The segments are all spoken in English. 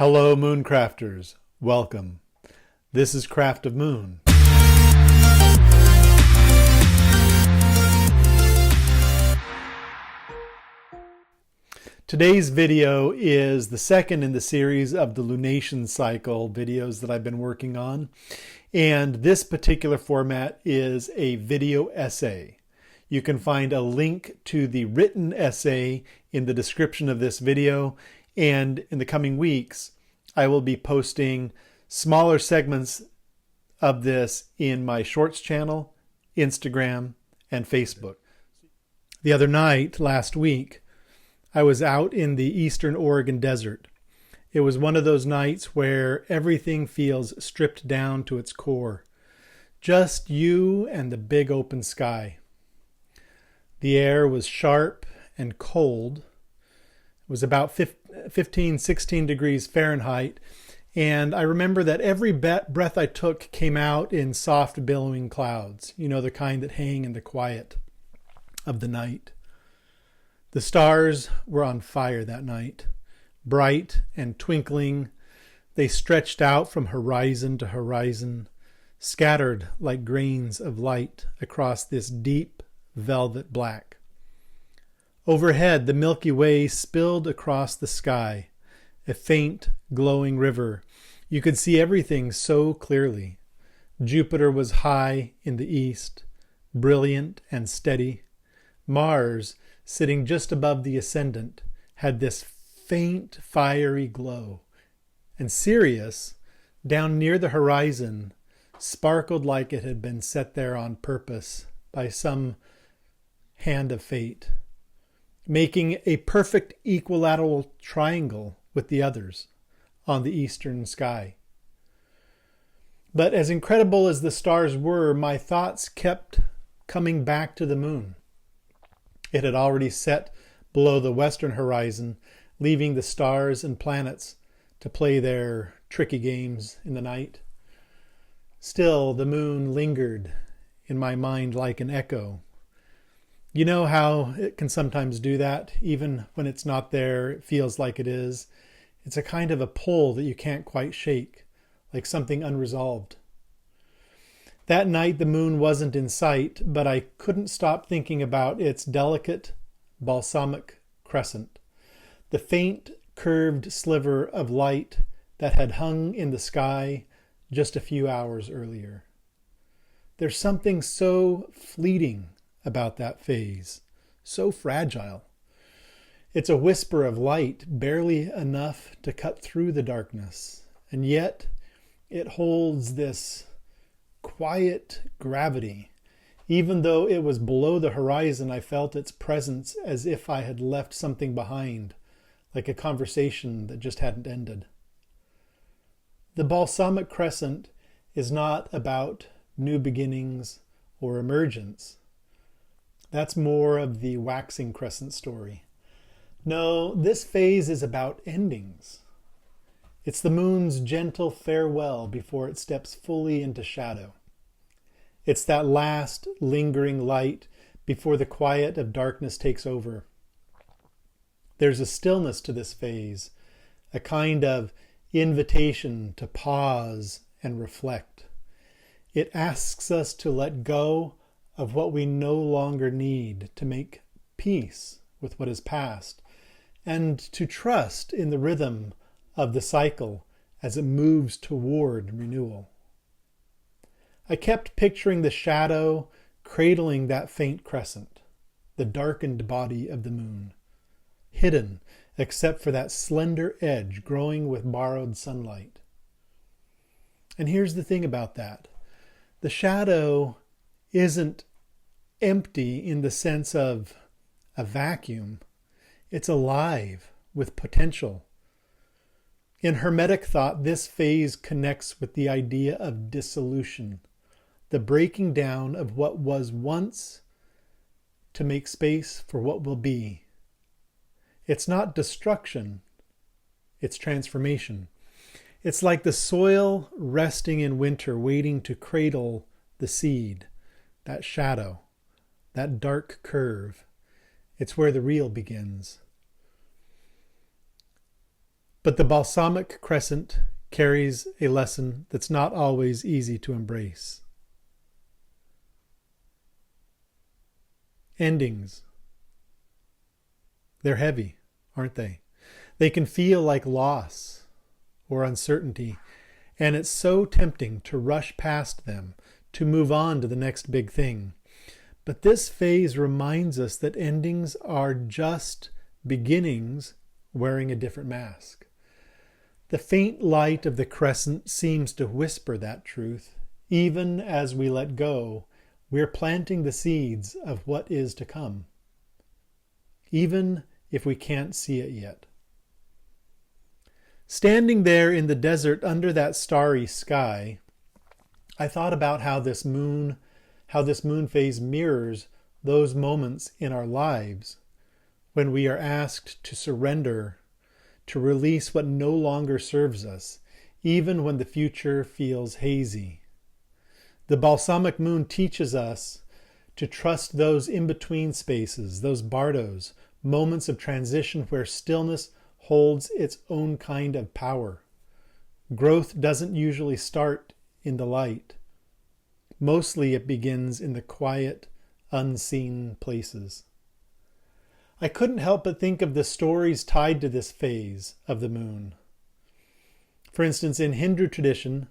Hello, Mooncrafters. Welcome. This is Craft of Moon. Today's video is the second in the series of the lunation cycle videos that I've been working on. And this particular format is a video essay. You can find a link to the written essay in the description of this video. And in the coming weeks, I will be posting smaller segments of this in my Shorts channel, Instagram, and Facebook. The other night, last week, I was out in the eastern Oregon desert. It was one of those nights where everything feels stripped down to its core. Just you and the big open sky. The air was sharp and cold. It was about 15, 16 degrees Fahrenheit. And I remember that every breath I took came out in soft billowing clouds. You know, the kind that hang in the quiet of the night. The stars were on fire that night. Bright and twinkling, they stretched out from horizon to horizon, scattered like grains of light across this deep velvet black. Overhead, the Milky Way spilled across the sky, a faint, glowing river. You could see everything so clearly. Jupiter was high in the east, brilliant and steady. Mars, sitting just above the ascendant, had this faint, fiery glow. And Sirius, down near the horizon, sparkled like it had been set there on purpose by some hand of fate, making a perfect equilateral triangle with the others on the eastern sky. But as incredible as the stars were, my thoughts kept coming back to the moon. It had already set below the western horizon, leaving the stars and planets to play their tricky games in the night. Still, the moon lingered in my mind like an echo. You know how it can sometimes do that? Even when it's not there, it feels like it is. It's a kind of a pull that you can't quite shake, like something unresolved. That night the moon wasn't in sight, but I couldn't stop thinking about its delicate, balsamic crescent, the faint, curved sliver of light that had hung in the sky just a few hours earlier. There's something so fleeting about that phase, so fragile. It's a whisper of light, barely enough to cut through the darkness, and yet it holds this quiet gravity. Even though it was below the horizon, I felt its presence as if I had left something behind, like a conversation that just hadn't ended. The balsamic crescent is not about new beginnings or emergence. That's more of the waxing crescent story. No, this phase is about endings. It's the moon's gentle farewell before it steps fully into shadow. It's that last lingering light before the quiet of darkness takes over. There's a stillness to this phase, a kind of invitation to pause and reflect. It asks us to let go of what we no longer need, to make peace with what is past, and to trust in the rhythm of the cycle as it moves toward renewal. I kept picturing the shadow cradling that faint crescent, the darkened body of the moon, hidden except for that slender edge growing with borrowed sunlight. And here's the thing about that. The shadow isn't empty in the sense of a vacuum. It's alive with potential. In hermetic thought, this phase connects with the idea of dissolution, the breaking down of what was once to make space for what will be. It's not destruction, it's transformation. It's like the soil resting in winter, waiting to cradle the seed, that shadow, that dark curve. It's where the real begins. But the balsamic crescent carries a lesson that's not always easy to embrace. Endings. They're heavy, aren't they? They can feel like loss or uncertainty, and it's so tempting to rush past them, to move on to the next big thing. But this phase reminds us that endings are just beginnings wearing a different mask. The faint light of the crescent seems to whisper that truth. Even as we let go, we're planting the seeds of what is to come, even if we can't see it yet. Standing there in the desert under that starry sky, I thought about how this moon phase mirrors those moments in our lives when we are asked to surrender, to release what no longer serves us, even when the future feels hazy. The balsamic moon teaches us to trust those in-between spaces, those bardos, moments of transition where stillness holds its own kind of power. Growth doesn't usually start in the light. Mostly it begins in the quiet, unseen places. I couldn't help but think of the stories tied to this phase of the moon. For instance, in Hindu tradition,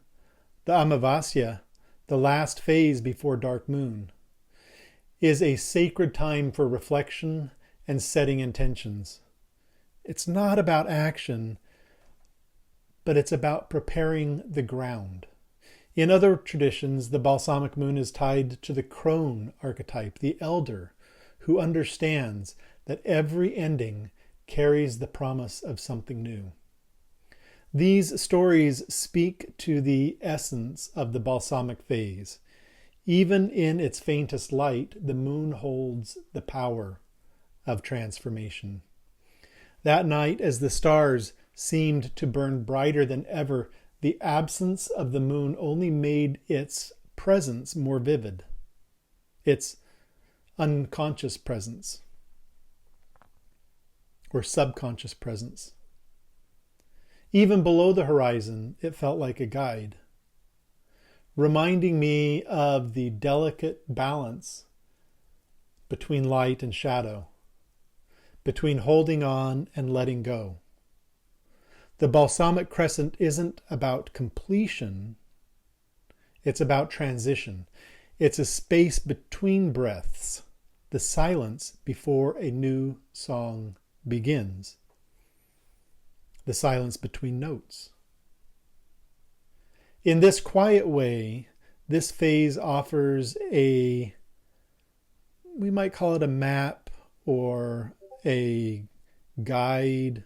the Amavasya, the last phase before dark moon, is a sacred time for reflection and setting intentions. It's not about action, but it's about preparing the ground. In other traditions, the balsamic moon is tied to the crone archetype, the elder, who understands that every ending carries the promise of something new. These stories speak to the essence of the balsamic phase. Even in its faintest light, the moon holds the power of transformation. That night, as the stars seemed to burn brighter than ever, the absence of the moon only made its presence more vivid, its unconscious presence, or subconscious presence. Even below the horizon, it felt like a guide, reminding me of the delicate balance between light and shadow, between holding on and letting go. The balsamic crescent isn't about completion, it's about transition. It's a space between breaths, the silence before a new song begins, the silence between notes. In this quiet way, this phase offers we might call it a map or a guide,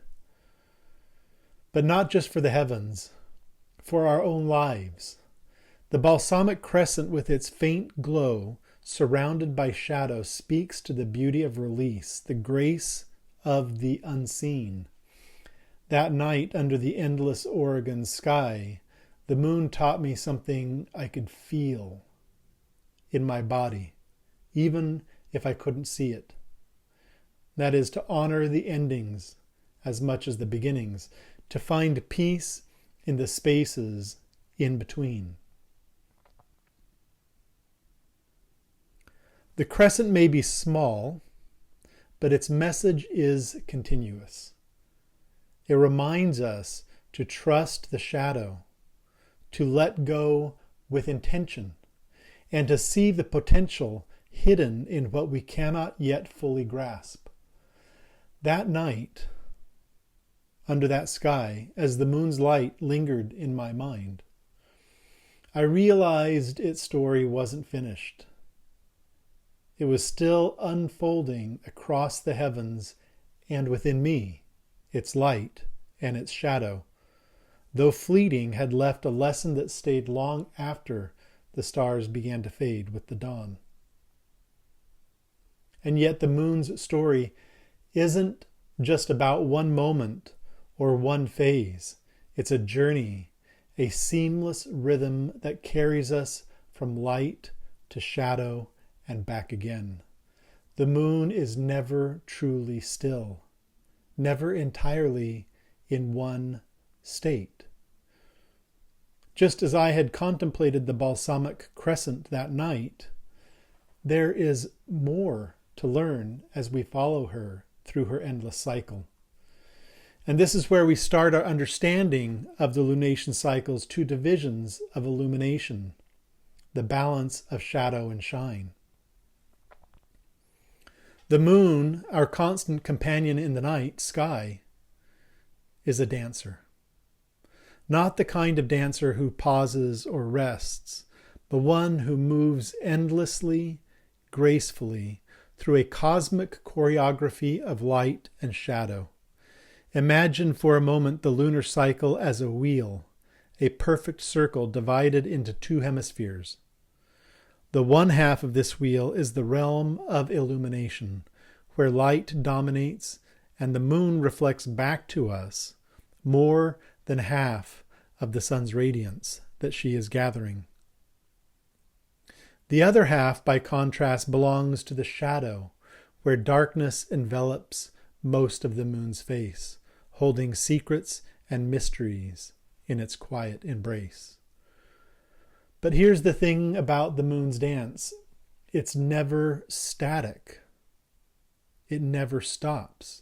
but not just for the heavens, for our own lives. The balsamic crescent with its faint glow, surrounded by shadow, speaks to the beauty of release, the grace of the unseen. That night under the endless Oregon sky, the moon taught me something I could feel in my body, even if I couldn't see it. That is, to honor the endings as much as the beginnings, to find peace in the spaces in between. The crescent may be small, but its message is continuous. It reminds us to trust the shadow, to let go with intention, and to see the potential hidden in what we cannot yet fully grasp. That night, under that sky, as the moon's light lingered in my mind, I realized its story wasn't finished. It was still unfolding across the heavens and within me. Its light and its shadow, though fleeting, had left a lesson that stayed long after the stars began to fade with the dawn. And yet the moon's story isn't just about one moment or one phase. It's a journey, a seamless rhythm that carries us from light to shadow and back again. The moon is never truly still, never entirely in one state. Just as I had contemplated the balsamic crescent that night, there is more to learn as we follow her through her endless cycle. And this is where we start our understanding of the lunation cycle's two divisions of illumination, the balance of shadow and shine. The moon, our constant companion in the night sky, is a dancer. Not the kind of dancer who pauses or rests, but one who moves endlessly, gracefully, through a cosmic choreography of light and shadow. Imagine for a moment the lunar cycle as a wheel, a perfect circle divided into two hemispheres. The one half of this wheel is the realm of illumination, where light dominates and the moon reflects back to us more than half of the sun's radiance that she is gathering. The other half, by contrast, belongs to the shadow, where darkness envelops most of the moon's face, holding secrets and mysteries in its quiet embrace. But here's the thing about the moon's dance. It's never static. It never stops.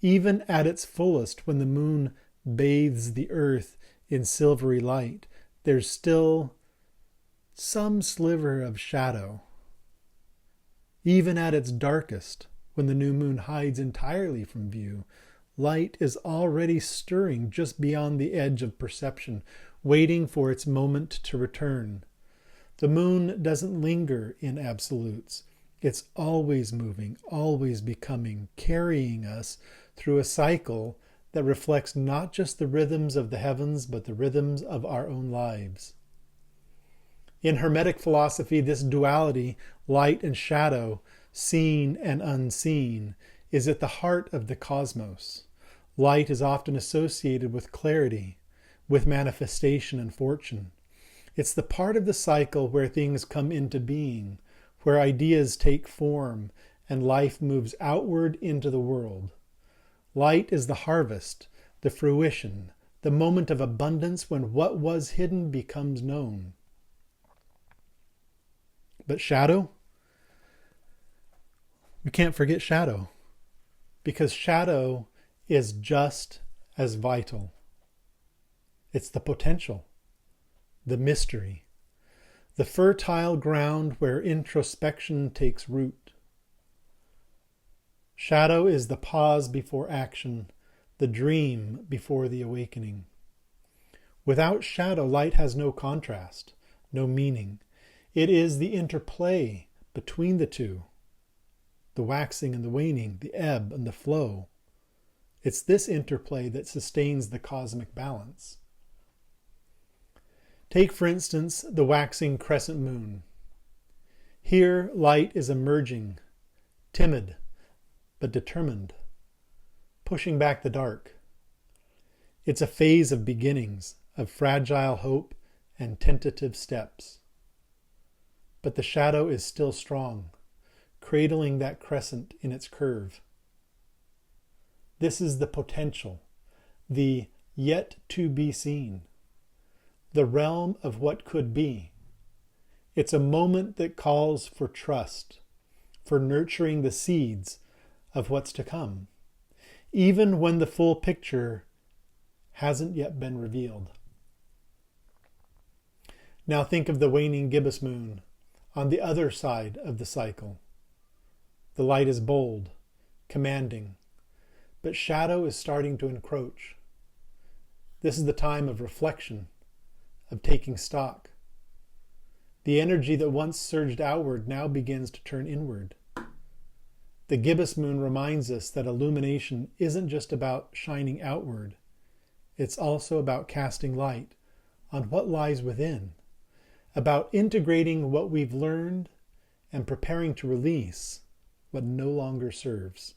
Even at its fullest, when the moon bathes the earth in silvery light, there's still some sliver of shadow. Even at its darkest, when the new moon hides entirely from view, light is already stirring just beyond the edge of perception, waiting for its moment to return. The moon doesn't linger in absolutes. It's always moving, always becoming, carrying us through a cycle that reflects not just the rhythms of the heavens, but the rhythms of our own lives. In hermetic philosophy, this duality, light and shadow, seen and unseen, is at the heart of the cosmos. Light is often associated with clarity, with manifestation and fortune. It's the part of the cycle where things come into being, where ideas take form and life moves outward into the world. Light is the harvest, the fruition, the moment of abundance when what was hidden becomes known. But shadow? We can't forget shadow, because shadow is just as vital. It's the potential, the mystery, the fertile ground where introspection takes root. Shadow is the pause before action, the dream before the awakening. Without shadow, light has no contrast, no meaning. It is the interplay between the two, the waxing and the waning, the ebb and the flow. It's this interplay that sustains the cosmic balance. Take, for instance, the waxing crescent moon. Here, light is emerging, timid but determined, pushing back the dark. It's a phase of beginnings, of fragile hope and tentative steps. But the shadow is still strong, cradling that crescent in its curve. This is the potential, the yet to be seen, the realm of what could be. It's a moment that calls for trust, for nurturing the seeds of what's to come, even when the full picture hasn't yet been revealed. Now think of the waning gibbous moon on the other side of the cycle. The light is bold, commanding, but shadow is starting to encroach. This is the time of reflection, of taking stock. The energy that once surged outward now begins to turn inward. The gibbous moon reminds us that illumination isn't just about shining outward. It's also about casting light on what lies within, about integrating what we've learned and preparing to release what no longer serves.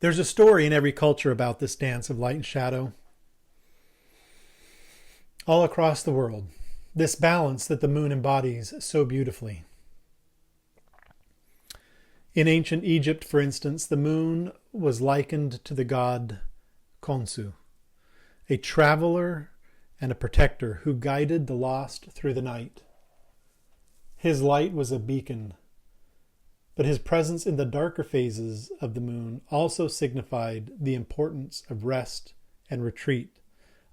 There's a story in every culture about this dance of light and shadow. All across the world, this balance that the moon embodies so beautifully. In ancient Egypt, for instance, the moon was likened to the god Khonsu, a traveler and a protector who guided the lost through the night. His light was a beacon, but his presence in the darker phases of the moon also signified the importance of rest and retreat,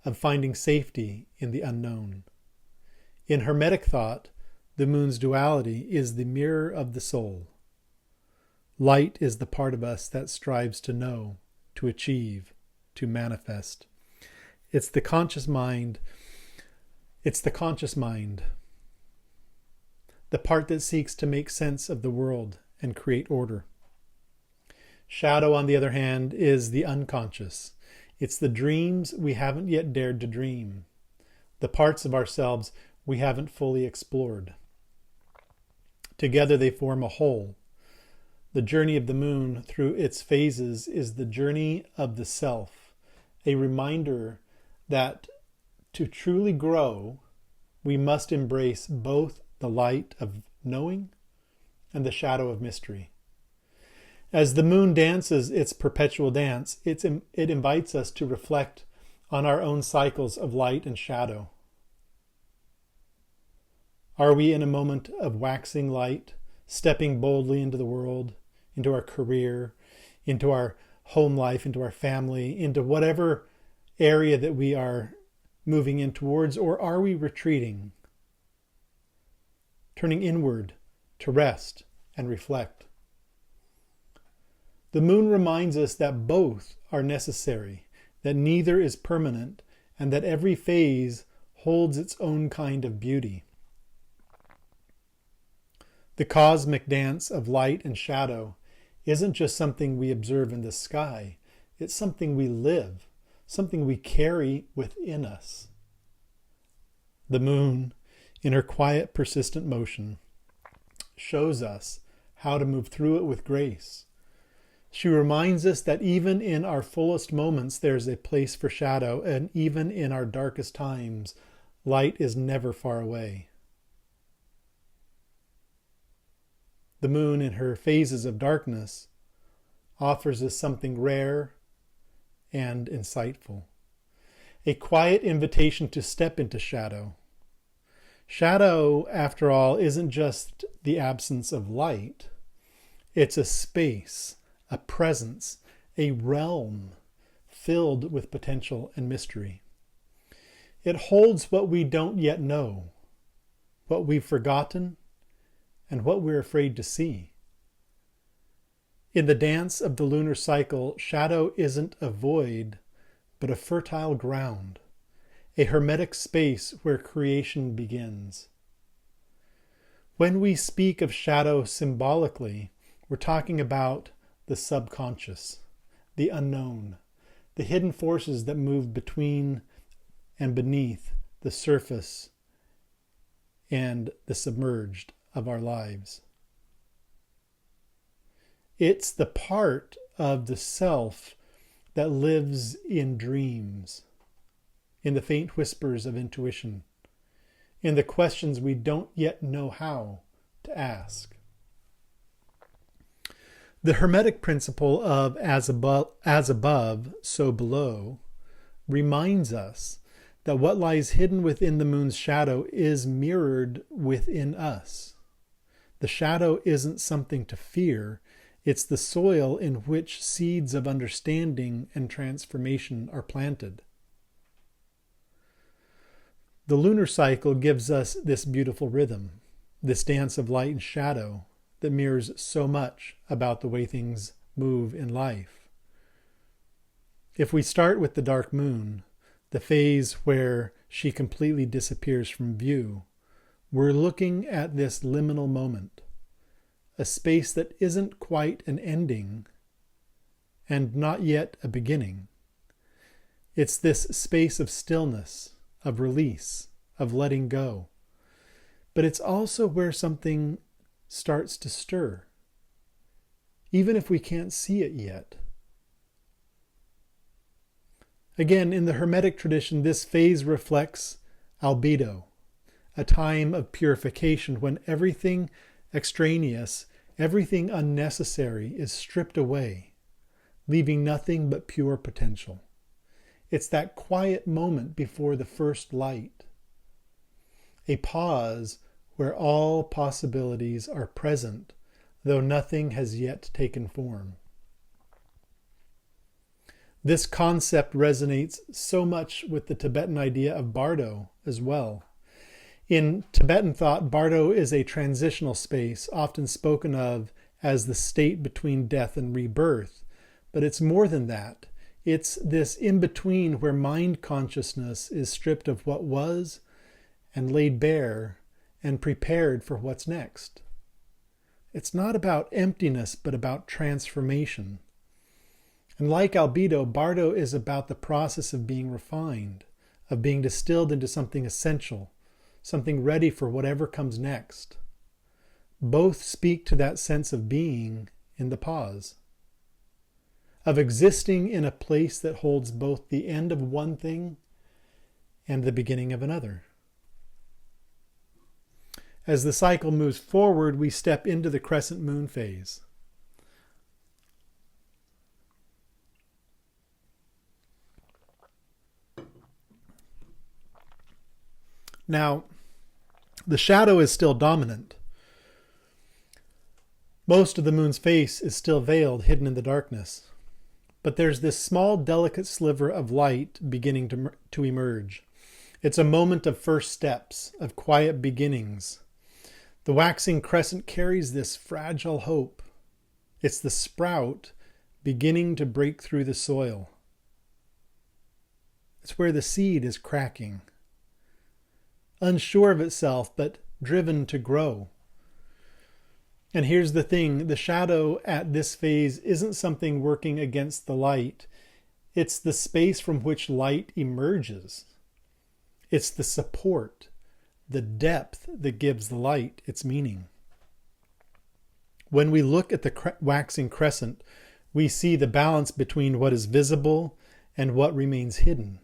of finding safety in the unknown. In hermetic thought, the moon's duality is the mirror of the soul. Light is the part of us that strives to know, to achieve, to manifest. It's the conscious mind. The part that seeks to make sense of the world and create order. Shadow, on the other hand, is the unconscious. It's the dreams we haven't yet dared to dream, the parts of ourselves we haven't fully explored. Together they form a whole. The journey of the moon through its phases is the journey of the self, a reminder that to truly grow, we must embrace both the light of knowing and the shadow of mystery. As the moon dances its perpetual dance, it invites us to reflect on our own cycles of light and shadow. Are we in a moment of waxing light, stepping boldly into the world, into our career, into our home life, into our family, into whatever area that we are moving in towards, or are we retreating, turning inward to rest and reflect? The moon reminds us that both are necessary, that neither is permanent, and that every phase holds its own kind of beauty. The cosmic dance of light and shadow isn't just something we observe in the sky. It's something we live, something we carry within us. The moon, in her quiet, persistent motion, shows us how to move through it with grace. She reminds us that even in our fullest moments, there's a place for shadow, and even in our darkest times, light is never far away. The moon, in her phases of darkness, offers us something rare and insightful. A quiet invitation to step into shadow. Shadow, after all, isn't just the absence of light. It's a space, a presence, a realm filled with potential and mystery. It holds what we don't yet know, what we've forgotten, and what we're afraid to see. In the dance of the lunar cycle, shadow isn't a void, but a fertile ground, a hermetic space where creation begins. When we speak of shadow symbolically, we're talking about the subconscious, the unknown, the hidden forces that move between and beneath the surface and the submerged of our lives. It's the part of the self that lives in dreams, in the faint whispers of intuition, in the questions we don't yet know how to ask. The hermetic principle of as above, so below reminds us that what lies hidden within the moon's shadow is mirrored within us. The shadow isn't something to fear. It's the soil in which seeds of understanding and transformation are planted. The lunar cycle gives us this beautiful rhythm, this dance of light and shadow that mirrors so much about the way things move in life. If we start with the dark moon, the phase where she completely disappears from view, we're looking at this liminal moment, a space that isn't quite an ending and not yet a beginning. It's this space of stillness, of release, of letting go. But it's also where something starts to stir, even if we can't see it yet. Again, in the Hermetic tradition, this phase reflects albedo, a time of purification when everything extraneous, everything unnecessary is stripped away, leaving nothing but pure potential. It's that quiet moment before the first light, a pause where all possibilities are present, though nothing has yet taken form. This concept resonates so much with the Tibetan idea of bardo as well. In Tibetan thought, bardo is a transitional space, often spoken of as the state between death and rebirth. But it's more than that. It's this in-between where mind consciousness is stripped of what was and laid bare and prepared for what's next. It's not about emptiness, but about transformation. And like albedo, bardo is about the process of being refined, of being distilled into something essential, something ready for whatever comes next. Both speak to that sense of being in the pause, of existing in a place that holds both the end of one thing and the beginning of another. As the cycle moves forward, we step into the crescent moon phase. Now, the shadow is still dominant. Most of the moon's face is still veiled, hidden in the darkness. But there's this small, delicate sliver of light beginning to emerge. It's a moment of first steps, of quiet beginnings. The waxing crescent carries this fragile hope. It's the sprout beginning to break through the soil. It's where the seed is cracking, unsure of itself, but driven to grow. And here's the thing, the shadow at this phase isn't something working against the light. It's the space from which light emerges. It's the support, the depth that gives the light its meaning. When we look at the waxing crescent, we see the balance between what is visible and what remains hidden.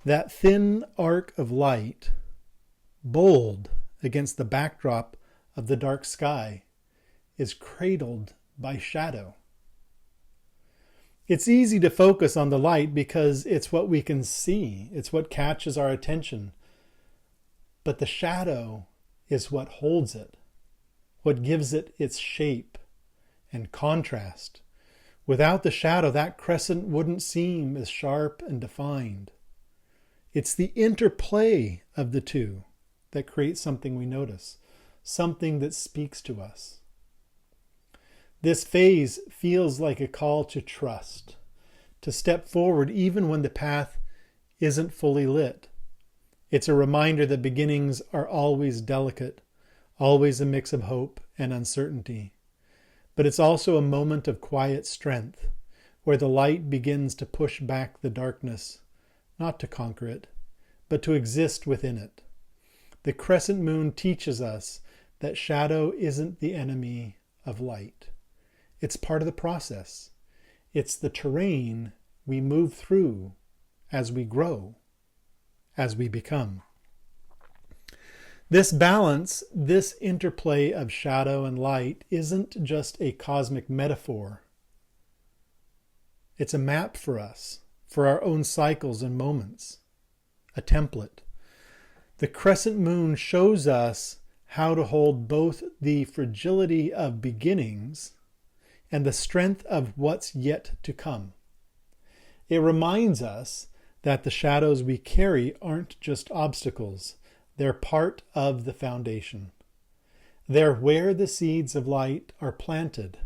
That thin arc of light, bold against the backdrop of the dark sky, is cradled by shadow. It's easy to focus on the light because it's what we can see. It's what catches our attention. But the shadow is what holds it, what gives it its shape and contrast. Without the shadow, that crescent wouldn't seem as sharp and defined. It's the interplay of the two that creates something we notice, something that speaks to us. This phase feels like a call to trust, to step forward even when the path isn't fully lit. It's a reminder that beginnings are always delicate, always a mix of hope and uncertainty. But it's also a moment of quiet strength, where the light begins to push back the darkness, not to conquer it, but to exist within it. The crescent moon teaches us that shadow isn't the enemy of light. It's part of the process. It's the terrain we move through as we grow, as we become. This balance, this interplay of shadow and light, isn't just a cosmic metaphor. It's a map for us, for our own cycles and moments, a template. The crescent moon shows us how to hold both the fragility of beginnings and the strength of what's yet to come. It reminds us that the shadows we carry aren't just obstacles. They're part of the foundation. They're where the seeds of light are planted,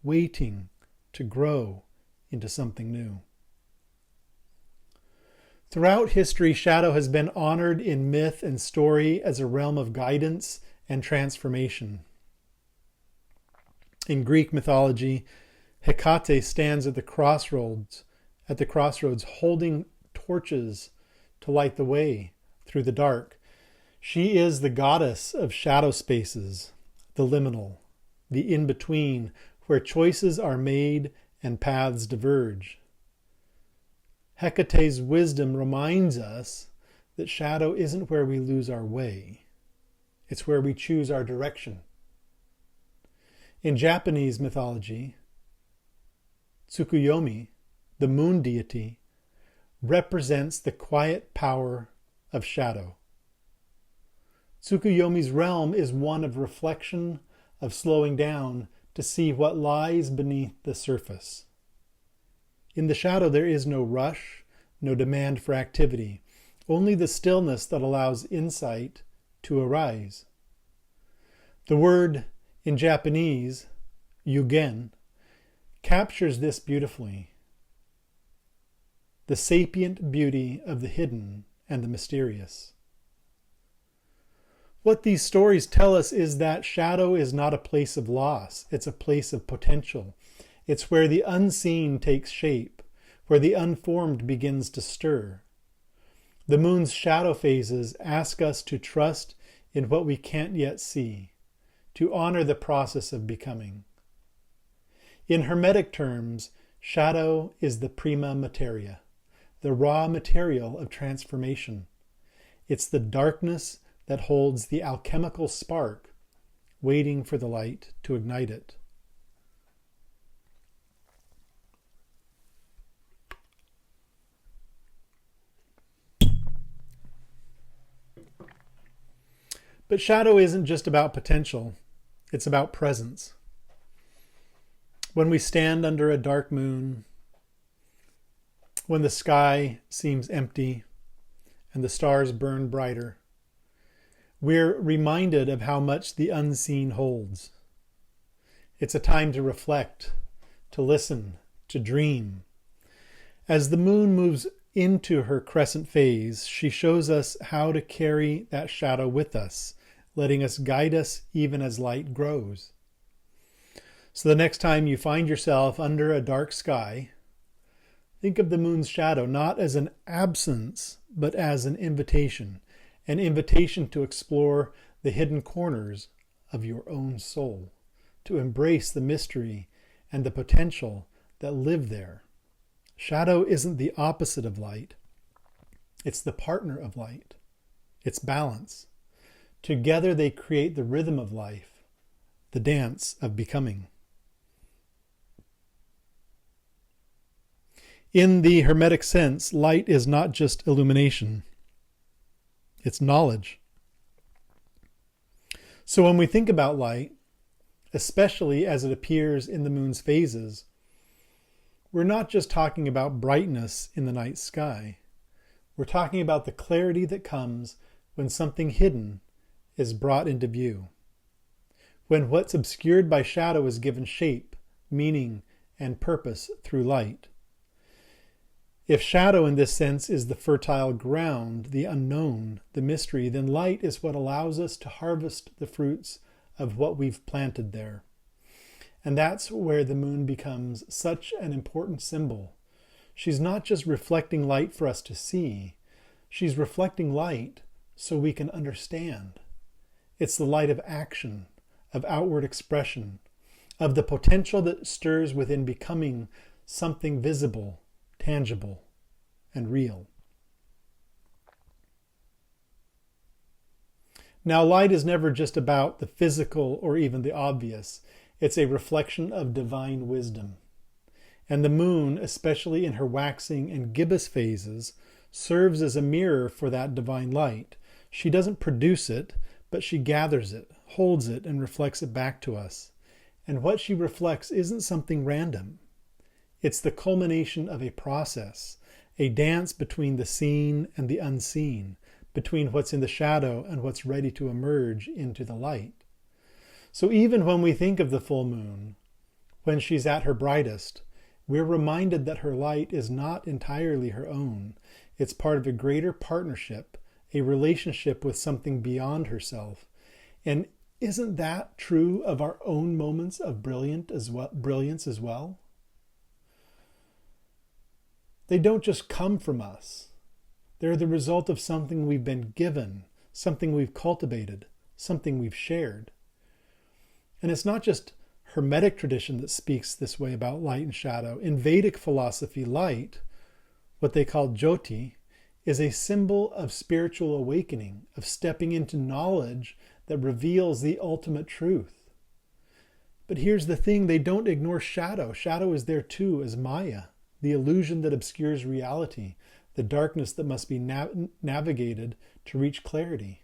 waiting to grow into something new. Throughout history, shadow has been honored in myth and story as a realm of guidance and transformation. In Greek mythology, Hecate stands at the crossroads holding torches to light the way through the dark. She is the goddess of shadow spaces, the liminal, the in-between, where choices are made and paths diverge. Hecate's wisdom reminds us that shadow isn't where we lose our way. It's where we choose our direction. In Japanese mythology, Tsukuyomi, the moon deity, represents the quiet power of shadow. Tsukuyomi's realm is one of reflection, of slowing down to see what lies beneath the surface. In the shadow there is no rush, no demand for activity, only the stillness that allows insight to arise. The word in Japanese, yugen, captures this beautifully. The sapient beauty of the hidden and the mysterious. What these stories tell us is that shadow is not a place of loss, it's a place of potential. It's where the unseen takes shape, where the unformed begins to stir. The moon's shadow phases ask us to trust in what we can't yet see, to honor the process of becoming. In hermetic terms, shadow is the prima materia, the raw material of transformation. It's the darkness that holds the alchemical spark, waiting for the light to ignite it. But shadow isn't just about potential, it's about presence. When we stand under a dark moon, when the sky seems empty and the stars burn brighter, we're reminded of how much the unseen holds. It's a time to reflect, to listen, to dream. As the moon moves into her crescent phase, she shows us how to carry that shadow with us, letting us guide us even as light grows. So the next time you find yourself under a dark sky, think of the moon's shadow not as an absence, but as an invitation to explore the hidden corners of your own soul, to embrace the mystery and the potential that live there. Shadow isn't the opposite of light. It's the partner of light. It's balance. Together they create the rhythm of life, the dance of becoming. In the hermetic sense, light is not just illumination. It's knowledge. So when we think about light, especially as it appears in the moon's phases, we're not just talking about brightness in the night sky. We're talking about the clarity that comes when something hidden is brought into view. When what's obscured by shadow is given shape, meaning, and purpose through light. If shadow in this sense is the fertile ground, the unknown, the mystery, then light is what allows us to harvest the fruits of what we've planted there. And that's where the moon becomes such an important symbol. She's not just reflecting light for us to see, she's reflecting light so we can understand. It's the light of action, of outward expression, of the potential that stirs within becoming something visible, tangible, and real. Now, light is never just about the physical or even the obvious. It's a reflection of divine wisdom. And the moon, especially in her waxing and gibbous phases, serves as a mirror for that divine light. She doesn't produce it, but she gathers it, holds it, and reflects it back to us. And what she reflects isn't something random. It's the culmination of a process, a dance between the seen and the unseen, between what's in the shadow and what's ready to emerge into the light. So even when we think of the full moon, when she's at her brightest, we're reminded that her light is not entirely her own. It's part of a greater partnership, a relationship with something beyond herself. And isn't that true of our own moments of brilliance as well? They don't just come from us. They're the result of something we've been given, something we've cultivated, something we've shared. And it's not just Hermetic tradition that speaks this way about light and shadow. In Vedic philosophy, light, what they call jyoti, is a symbol of spiritual awakening, of stepping into knowledge that reveals the ultimate truth. But here's the thing, they don't ignore shadow. Shadow is there too as Maya, the illusion that obscures reality, the darkness that must be navigated to reach clarity.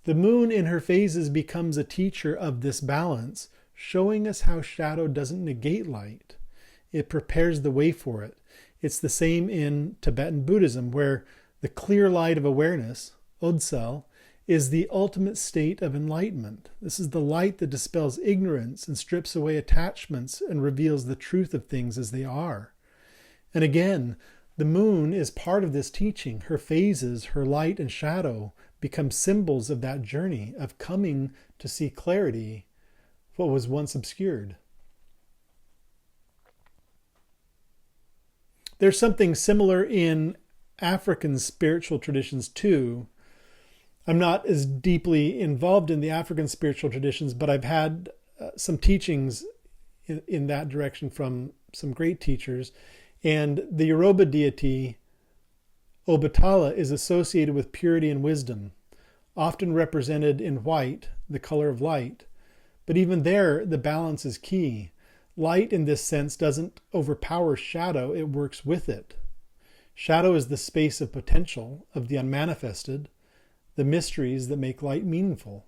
The moon in her phases becomes a teacher of this balance, showing us how shadow doesn't negate light. It prepares the way for it. It's the same in Tibetan Buddhism, where the clear light of awareness, Odsal, is the ultimate state of enlightenment. This is the light that dispels ignorance and strips away attachments and reveals the truth of things as they are. And again, the moon is part of this teaching. Her phases, her light and shadow, become symbols of that journey of coming to see clarity, what was once obscured. There's something similar in African spiritual traditions too. I'm not as deeply involved in the African spiritual traditions, but I've had some teachings in that direction from some great teachers. And the Yoruba deity, Obatala, is associated with purity and wisdom, often represented in white, the color of light. But even there, the balance is key. Light in this sense doesn't overpower shadow, it works with it. Shadow is the space of potential, of the unmanifested, the mysteries that make light meaningful.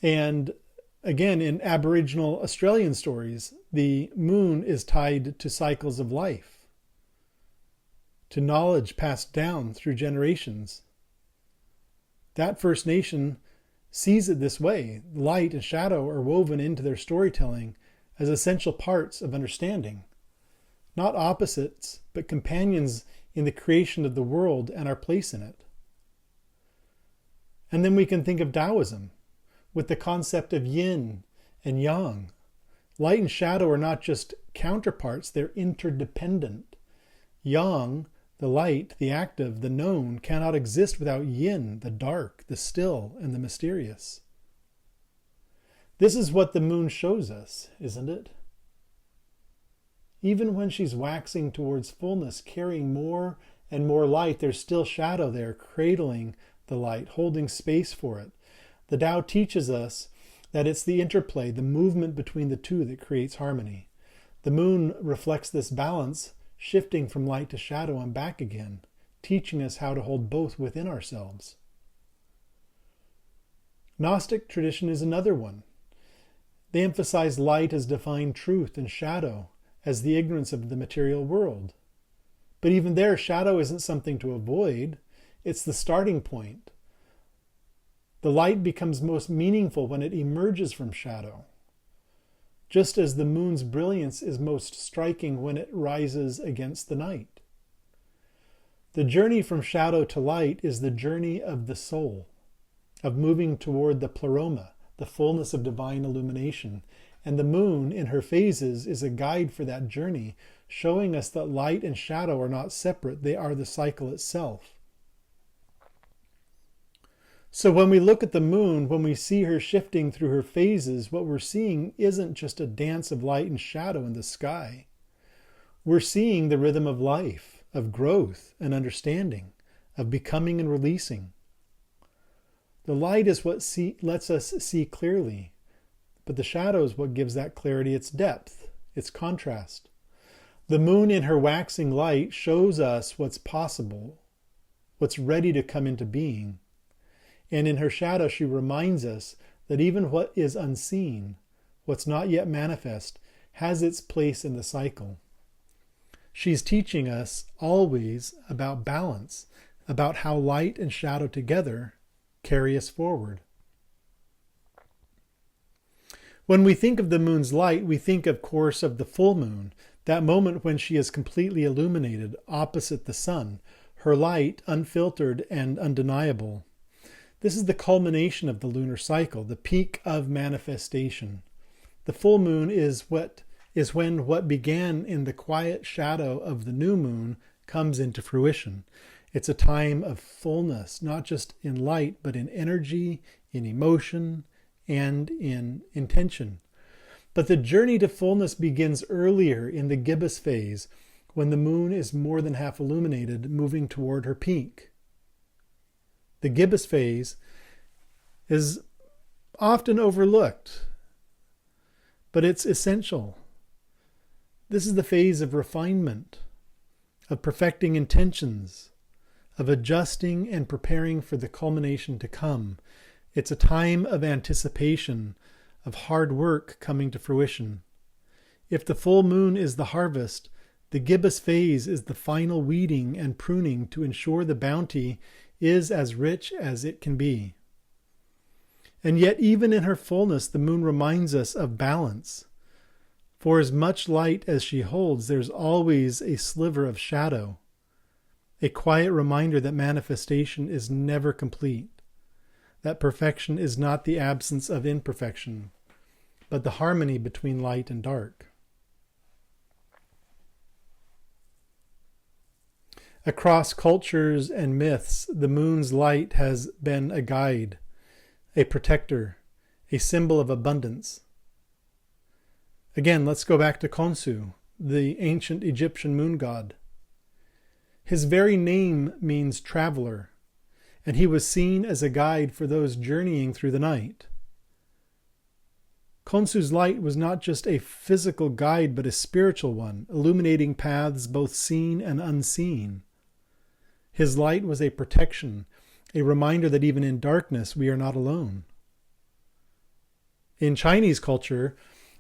And again, in Aboriginal Australian stories, the moon is tied to cycles of life, to knowledge passed down through generations. That First Nation sees it this way. Light and shadow are woven into their storytelling as essential parts of understanding. Not opposites, but companions in the creation of the world and our place in it. And then we can think of Taoism, with the concept of yin and yang. Light and shadow are not just counterparts, they're interdependent. Yang, the light, the active, the known, cannot exist without yin, the dark, the still, and the mysterious. This is what the moon shows us, isn't it? Even when she's waxing towards fullness, carrying more and more light, there's still shadow there, cradling the light, holding space for it. The Tao teaches us that it's the interplay, the movement between the two that creates harmony. The moon reflects this balance, shifting from light to shadow and back again, teaching us how to hold both within ourselves. Gnostic tradition is another one. They emphasize light as defined truth and shadow as the ignorance of the material world. But even there, shadow isn't something to avoid. It's the starting point. The light becomes most meaningful when it emerges from shadow, just as the moon's brilliance is most striking when it rises against the night. The journey from shadow to light is the journey of the soul, of moving toward the pleroma, the fullness of divine illumination. And the moon, in her phases, is a guide for that journey, showing us that light and shadow are not separate, they are the cycle itself. So when we look at the moon, when we see her shifting through her phases, what we're seeing isn't just a dance of light and shadow in the sky. We're seeing the rhythm of life, of growth and understanding, of becoming and releasing. The light is what lets us see clearly, but the shadow is what gives that clarity its depth, its contrast. The moon in her waxing light shows us what's possible, what's ready to come into being. And in her shadow, she reminds us that even what is unseen, what's not yet manifest, has its place in the cycle. She's teaching us always about balance, about how light and shadow together carry us forward. When we think of the moon's light, we think, of course, of the full moon, that moment when she is completely illuminated opposite the sun, her light unfiltered and undeniable. This is the culmination of the lunar cycle, the peak of manifestation. The full moon is when what began in the quiet shadow of the new moon comes into fruition. It's a time of fullness, not just in light, but in energy, in emotion, and in intention. But the journey to fullness begins earlier in the gibbous phase, when the moon is more than half illuminated, moving toward her peak. The gibbous phase is often overlooked, but it's essential. This is the phase of refinement, of perfecting intentions, of adjusting and preparing for the culmination to come. It's a time of anticipation, of hard work coming to fruition. If the full moon is the harvest, the gibbous phase is the final weeding and pruning to ensure the bounty is as rich as it can be. And yet, even in her fullness, the moon reminds us of balance. For as much light as she holds, there's always a sliver of shadow, a quiet reminder that manifestation is never complete, that perfection is not the absence of imperfection, but the harmony between light and dark. Across cultures and myths, the moon's light has been a guide, a protector, a symbol of abundance. Again, let's go back to Khonsu, the ancient Egyptian moon god. His very name means traveler, and he was seen as a guide for those journeying through the night. Khonsu's light was not just a physical guide, but a spiritual one, illuminating paths both seen and unseen. His light was a protection, a reminder that even in darkness we are not alone. In Chinese culture,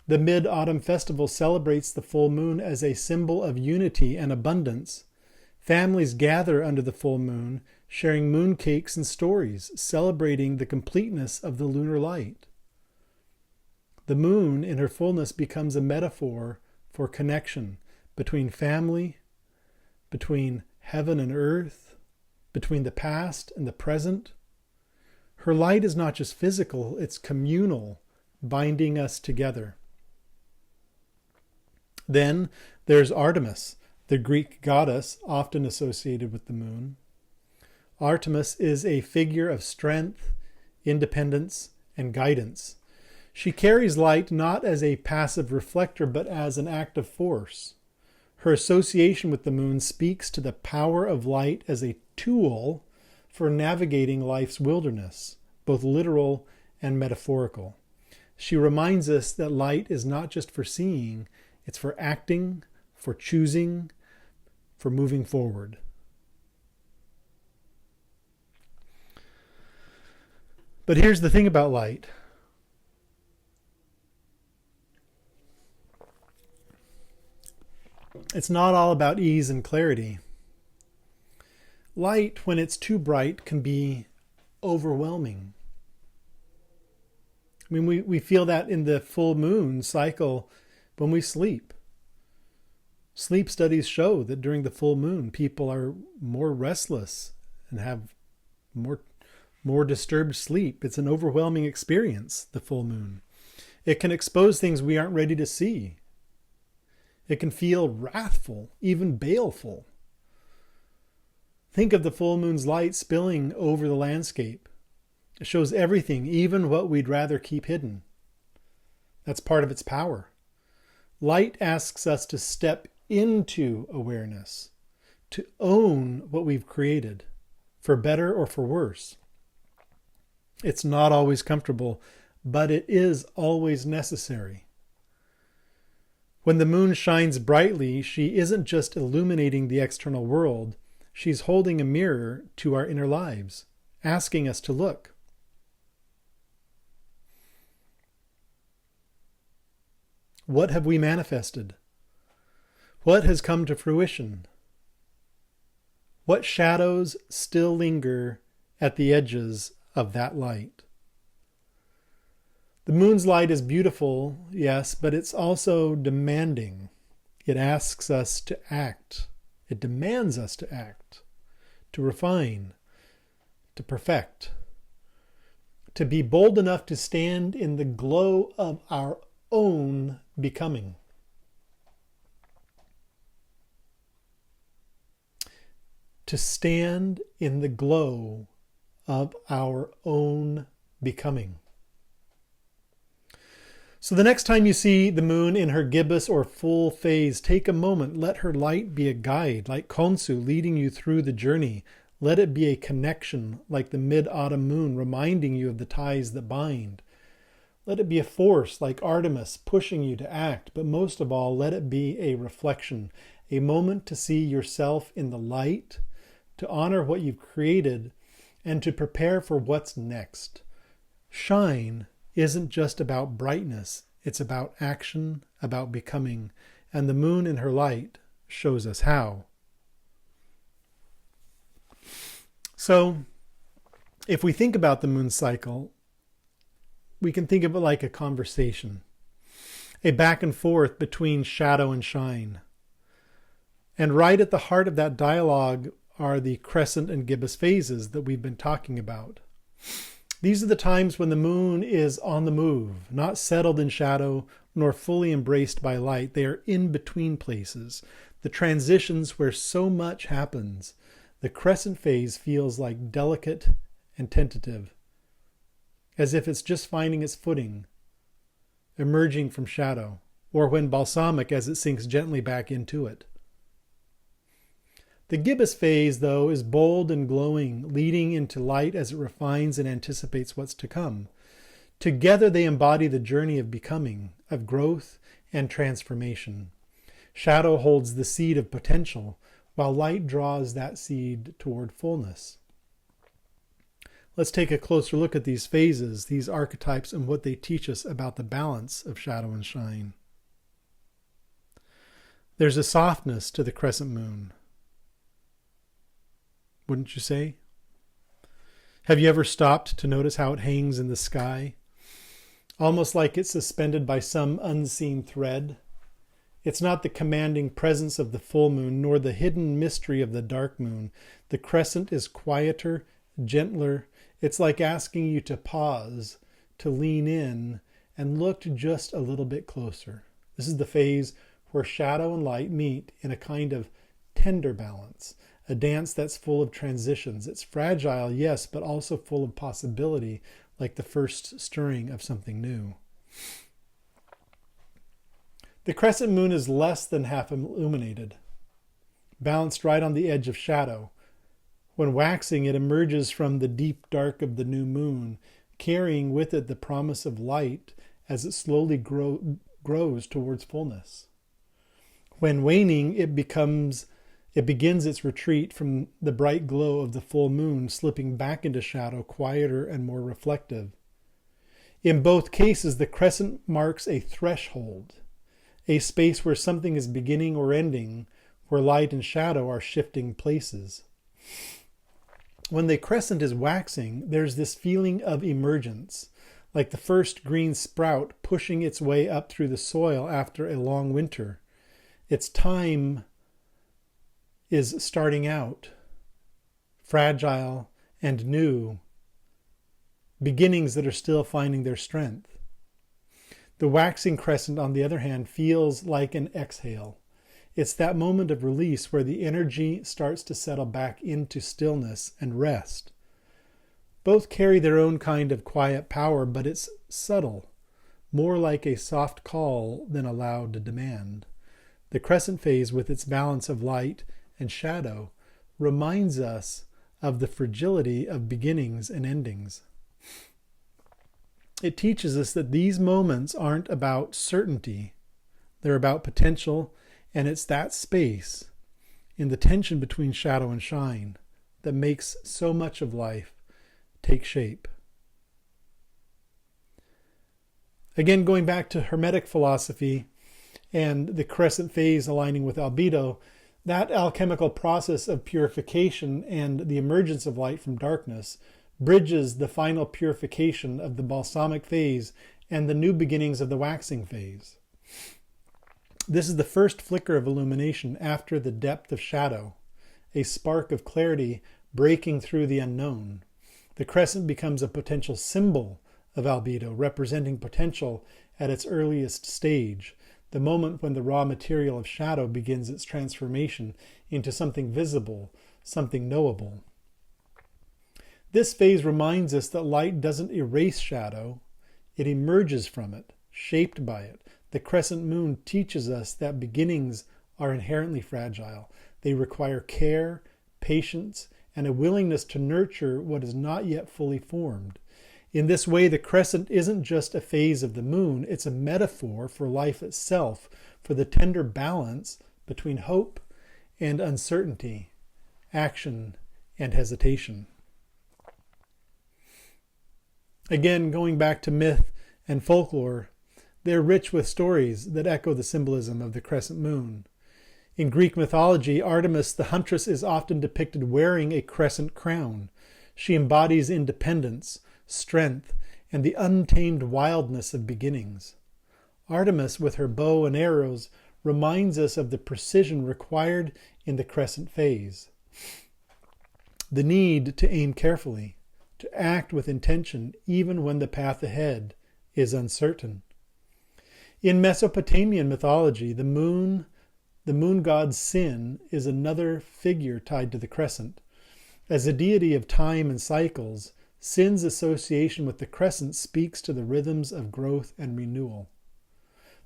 the Mid-Autumn Festival celebrates the full moon as a symbol of unity and abundance. Families gather under the full moon, sharing moon cakes and stories, celebrating the completeness of the lunar light. The moon, in her fullness, becomes a metaphor for connection between family, between heaven and earth, between the past and the present. Her light is not just physical, it's communal, binding us together. Then there's Artemis, the Greek goddess often associated with the moon. Artemis is a figure of strength, independence, and guidance. She carries light not as a passive reflector, but as an active force. Her association with the moon speaks to the power of light as a tool for navigating life's wilderness, both literal and metaphorical. She reminds us that light is not just for seeing, it's for acting, for choosing, for moving forward. But here's the thing about light. It's not all about ease and clarity. Light, when it's too bright, can be overwhelming. I mean, we feel that in the full moon cycle when we sleep. Sleep studies show that during the full moon, people are more restless and have more disturbed sleep. It's an overwhelming experience, the full moon. It can expose things we aren't ready to see. It can feel wrathful, even baleful. Think of the full moon's light spilling over the landscape. It shows everything, even what we'd rather keep hidden. That's part of its power. Light asks us to step into awareness, to own what we've created, for better or for worse. It's not always comfortable, but it is always necessary. When the moon shines brightly, she isn't just illuminating the external world, she's holding a mirror to our inner lives, asking us to look. What have we manifested? What has come to fruition? What shadows still linger at the edges of that light? The moon's light is beautiful, yes, but it's also demanding. It asks us to act. It demands us to act, to refine, to perfect, to be bold enough to stand in the glow of our own becoming. To stand in the glow of our own becoming. So the next time you see the moon in her gibbous or full phase, take a moment. Let her light be a guide, like Khonsu leading you through the journey. Let it be a connection, like the mid-autumn moon reminding you of the ties that bind. Let it be a force, like Artemis, pushing you to act. But most of all, let it be a reflection, a moment to see yourself in the light, to honor what you've created, and to prepare for what's next. Shine isn't just about brightness, it's about action, about becoming, and the moon in her light shows us how. So, if we think about the moon cycle, we can think of it like a conversation, a back and forth between shadow and shine. And right at the heart of that dialogue are the crescent and gibbous phases that we've been talking about. These are the times when the moon is on the move, not settled in shadow, nor fully embraced by light. They are in between places, the transitions where so much happens. The crescent phase feels like delicate and tentative, as if it's just finding its footing, emerging from shadow, or when balsamic as it sinks gently back into it. The gibbous phase, though, is bold and glowing, leading into light as it refines and anticipates what's to come. Together they embody the journey of becoming, of growth and transformation. Shadow holds the seed of potential, while light draws that seed toward fullness. Let's take a closer look at these phases, these archetypes, and what they teach us about the balance of shadow and shine. There's a softness to the crescent moon, wouldn't you say? Have you ever stopped to notice how it hangs in the sky? Almost like it's suspended by some unseen thread. It's not the commanding presence of the full moon, nor the hidden mystery of the dark moon. The crescent is quieter, gentler. It's like asking you to pause, to lean in, and look just a little bit closer. This is the phase where shadow and light meet in a kind of tender balance. A dance that's full of transitions. It's fragile, yes, but also full of possibility, like the first stirring of something new. The crescent moon is less than half illuminated, balanced right on the edge of shadow. When waxing, it emerges from the deep dark of the new moon, carrying with it the promise of light as it slowly grows towards fullness. When waning, it begins its retreat from the bright glow of the full moon, slipping back into shadow, quieter and more reflective. In both cases, the crescent marks a threshold, a space where something is beginning or ending, where light and shadow are shifting places. When the crescent is waxing, there's this feeling of emergence, like the first green sprout pushing its way up through the soil after a long winter. Its time is starting out, fragile and new, beginnings that are still finding their strength. The waxing crescent, on the other hand, feels like an exhale. It's that moment of release where the energy starts to settle back into stillness and rest. Both carry their own kind of quiet power, but it's subtle, more like a soft call than a loud demand. The crescent phase, with its balance of light and shadow, reminds us of the fragility of beginnings and endings. It teaches us that these moments aren't about certainty, they're about potential, and it's that space, in the tension between shadow and shine, that makes so much of life take shape. Again, going back to hermetic philosophy and the crescent phase aligning with albedo, that alchemical process of purification and the emergence of light from darkness bridges the final purification of the balsamic phase and the new beginnings of the waxing phase. This is the first flicker of illumination after the depth of shadow, a spark of clarity breaking through the unknown. The crescent becomes a potential symbol of albedo, representing potential at its earliest stage, the moment when the raw material of shadow begins its transformation into something visible, something knowable. This phase reminds us that light doesn't erase shadow, it emerges from it, shaped by it. The crescent moon teaches us that beginnings are inherently fragile. They require care, patience, and a willingness to nurture what is not yet fully formed. In this way, the crescent isn't just a phase of the moon, it's a metaphor for life itself, for the tender balance between hope and uncertainty, action and hesitation. Again, going back to myth and folklore, they're rich with stories that echo the symbolism of the crescent moon. In Greek mythology, Artemis, the huntress, is often depicted wearing a crescent crown. She embodies independence, strength, and the untamed wildness of beginnings. Artemis, with her bow and arrows, reminds us of the precision required in the crescent phase. The need to aim carefully, to act with intention even when the path ahead is uncertain. In Mesopotamian mythology, the moon god Sin is another figure tied to the crescent. As a deity of time and cycles, Sin's association with the crescent speaks to the rhythms of growth and renewal.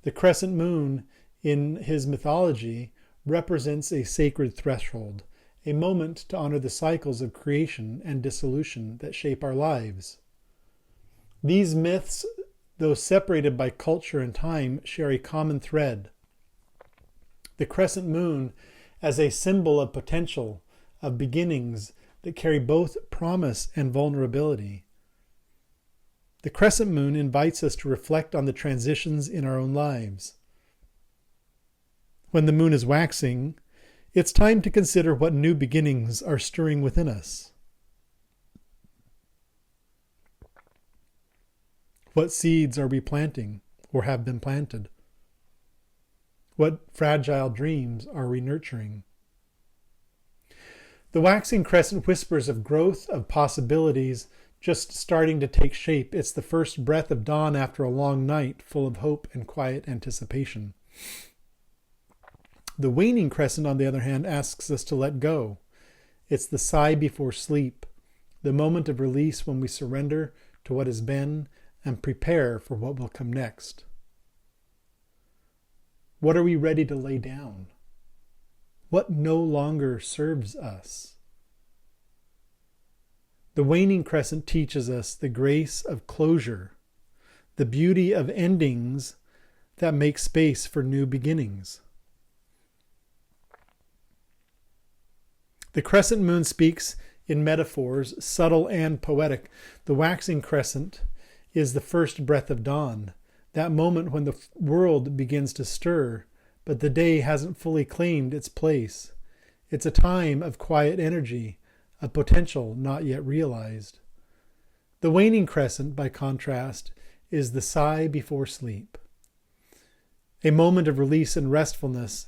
The crescent moon, in his mythology, represents a sacred threshold, a moment to honor the cycles of creation and dissolution that shape our lives. These myths, though separated by culture and time, share a common thread. The crescent moon as a symbol of potential, of beginnings that carry both promise and vulnerability. The crescent moon invites us to reflect on the transitions in our own lives. When the moon is waxing, it's time to consider what new beginnings are stirring within us. What seeds are we planting or have been planted? What fragile dreams are we nurturing? The waxing crescent whispers of growth, of possibilities, just starting to take shape. It's the first breath of dawn after a long night full of hope and quiet anticipation. The waning crescent, on the other hand, asks us to let go. It's the sigh before sleep, the moment of release when we surrender to what has been and prepare for what will come next. What are we ready to lay down? What no longer serves us? The waning crescent teaches us the grace of closure, the beauty of endings that make space for new beginnings. The crescent moon speaks in metaphors, subtle and poetic. The waxing crescent is the first breath of dawn, that moment when the world begins to stir, but the day hasn't fully claimed its place. It's a time of quiet energy, of potential not yet realized. The waning crescent, by contrast, is the sigh before sleep. A moment of release and restfulness,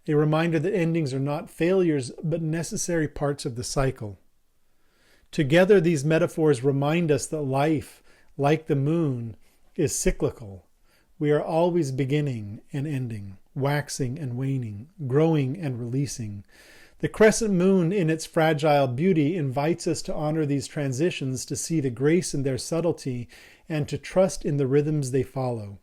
a reminder that endings are not failures but necessary parts of the cycle. Together, these metaphors remind us that life, like the moon, is cyclical. We are always beginning and ending, waxing and waning, growing and releasing. The crescent moon, in its fragile beauty, invites us to honor these transitions, to see the grace in their subtlety, and to trust in the rhythms they follow.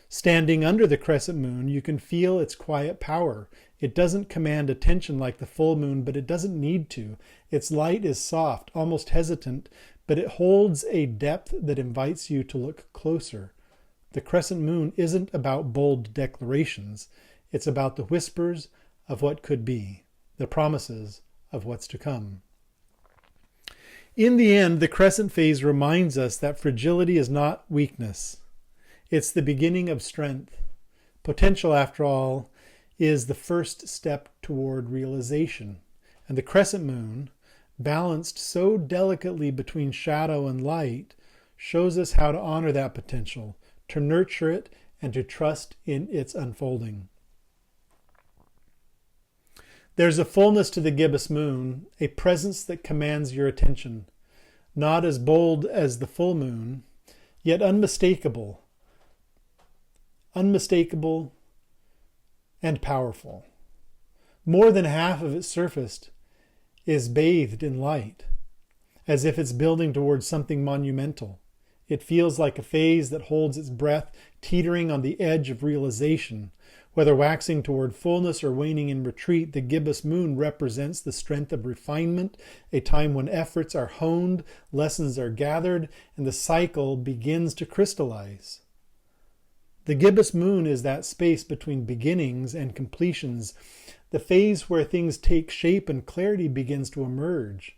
Standing under the crescent moon, you can feel its quiet power. It doesn't command attention like the full moon, but it doesn't need to. Its light is soft, almost hesitant, but it holds a depth that invites you to look closer. The crescent moon isn't about bold declarations. It's about the whispers of what could be, the promises of what's to come. In the end, the crescent phase reminds us that fragility is not weakness. It's the beginning of strength. Potential, after all, is the first step toward realization. And the crescent moon, balanced so delicately between shadow and light, shows us how to honor that potential, to nurture it, and to trust in its unfolding. There's a fullness to the gibbous moon, a presence that commands your attention, not as bold as the full moon, yet unmistakable and powerful. More than half of its surface is bathed in light, as if it's building towards something monumental. It feels like a phase that holds its breath, teetering on the edge of realization. Whether waxing toward fullness or waning in retreat, the gibbous moon represents the strength of refinement, a time when efforts are honed, lessons are gathered, and the cycle begins to crystallize. The gibbous moon is that space between beginnings and completions, the phase where things take shape and clarity begins to emerge.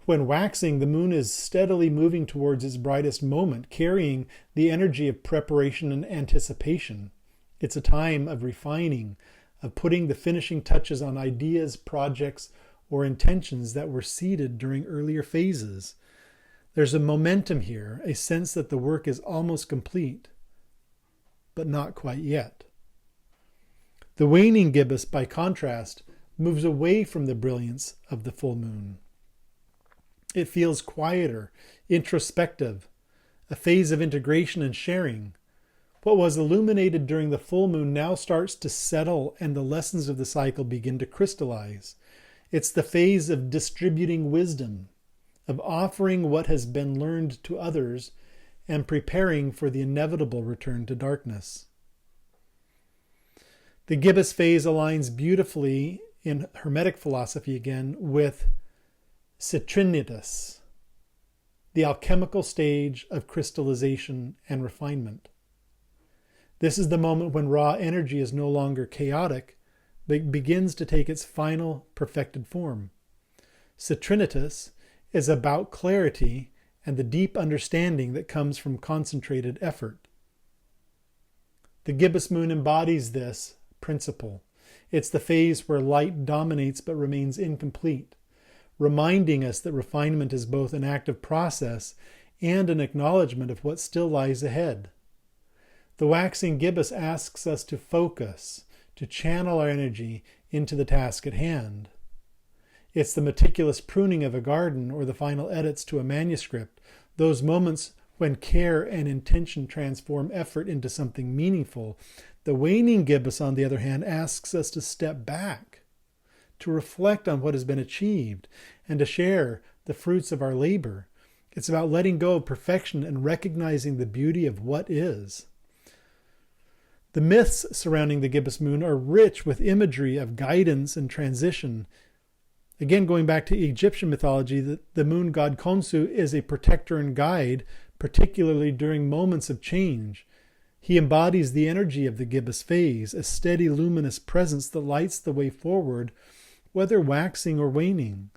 When waxing, the moon is steadily moving towards its brightest moment, carrying the energy of preparation and anticipation. It's a time of refining, of putting the finishing touches on ideas, projects, or intentions that were seeded during earlier phases. There's a momentum here, a sense that the work is almost complete, but not quite yet. The waning gibbous, by contrast, moves away from the brilliance of the full moon. It feels quieter, introspective, a phase of integration and sharing. What was illuminated during the full moon now starts to settle, and the lessons of the cycle begin to crystallize. It's the phase of distributing wisdom, of offering what has been learned to others, and preparing for the inevitable return to darkness. The gibbous phase aligns beautifully in hermetic philosophy again with citrinitas, the alchemical stage of crystallization and refinement. This is the moment when raw energy is no longer chaotic, but begins to take its final perfected form. Citrinitas is about clarity and the deep understanding that comes from concentrated effort. The gibbous moon embodies this principle. It's the phase where light dominates but remains incomplete, reminding us that refinement is both an active process and an acknowledgement of what still lies ahead. The waxing gibbous asks us to focus, to channel our energy into the task at hand. It's the meticulous pruning of a garden or the final edits to a manuscript, those moments when care and intention transform effort into something meaningful. The waning gibbous, on the other hand, asks us to step back, to reflect on what has been achieved, and to share the fruits of our labor. It's about letting go of perfection and recognizing the beauty of what is. The myths surrounding the gibbous moon are rich with imagery of guidance and transition. Again, going back to Egyptian mythology, the moon god Khonsu is a protector and guide, particularly during moments of change. He embodies the energy of the gibbous phase, a steady luminous presence that lights the way forward, whether waxing or waning.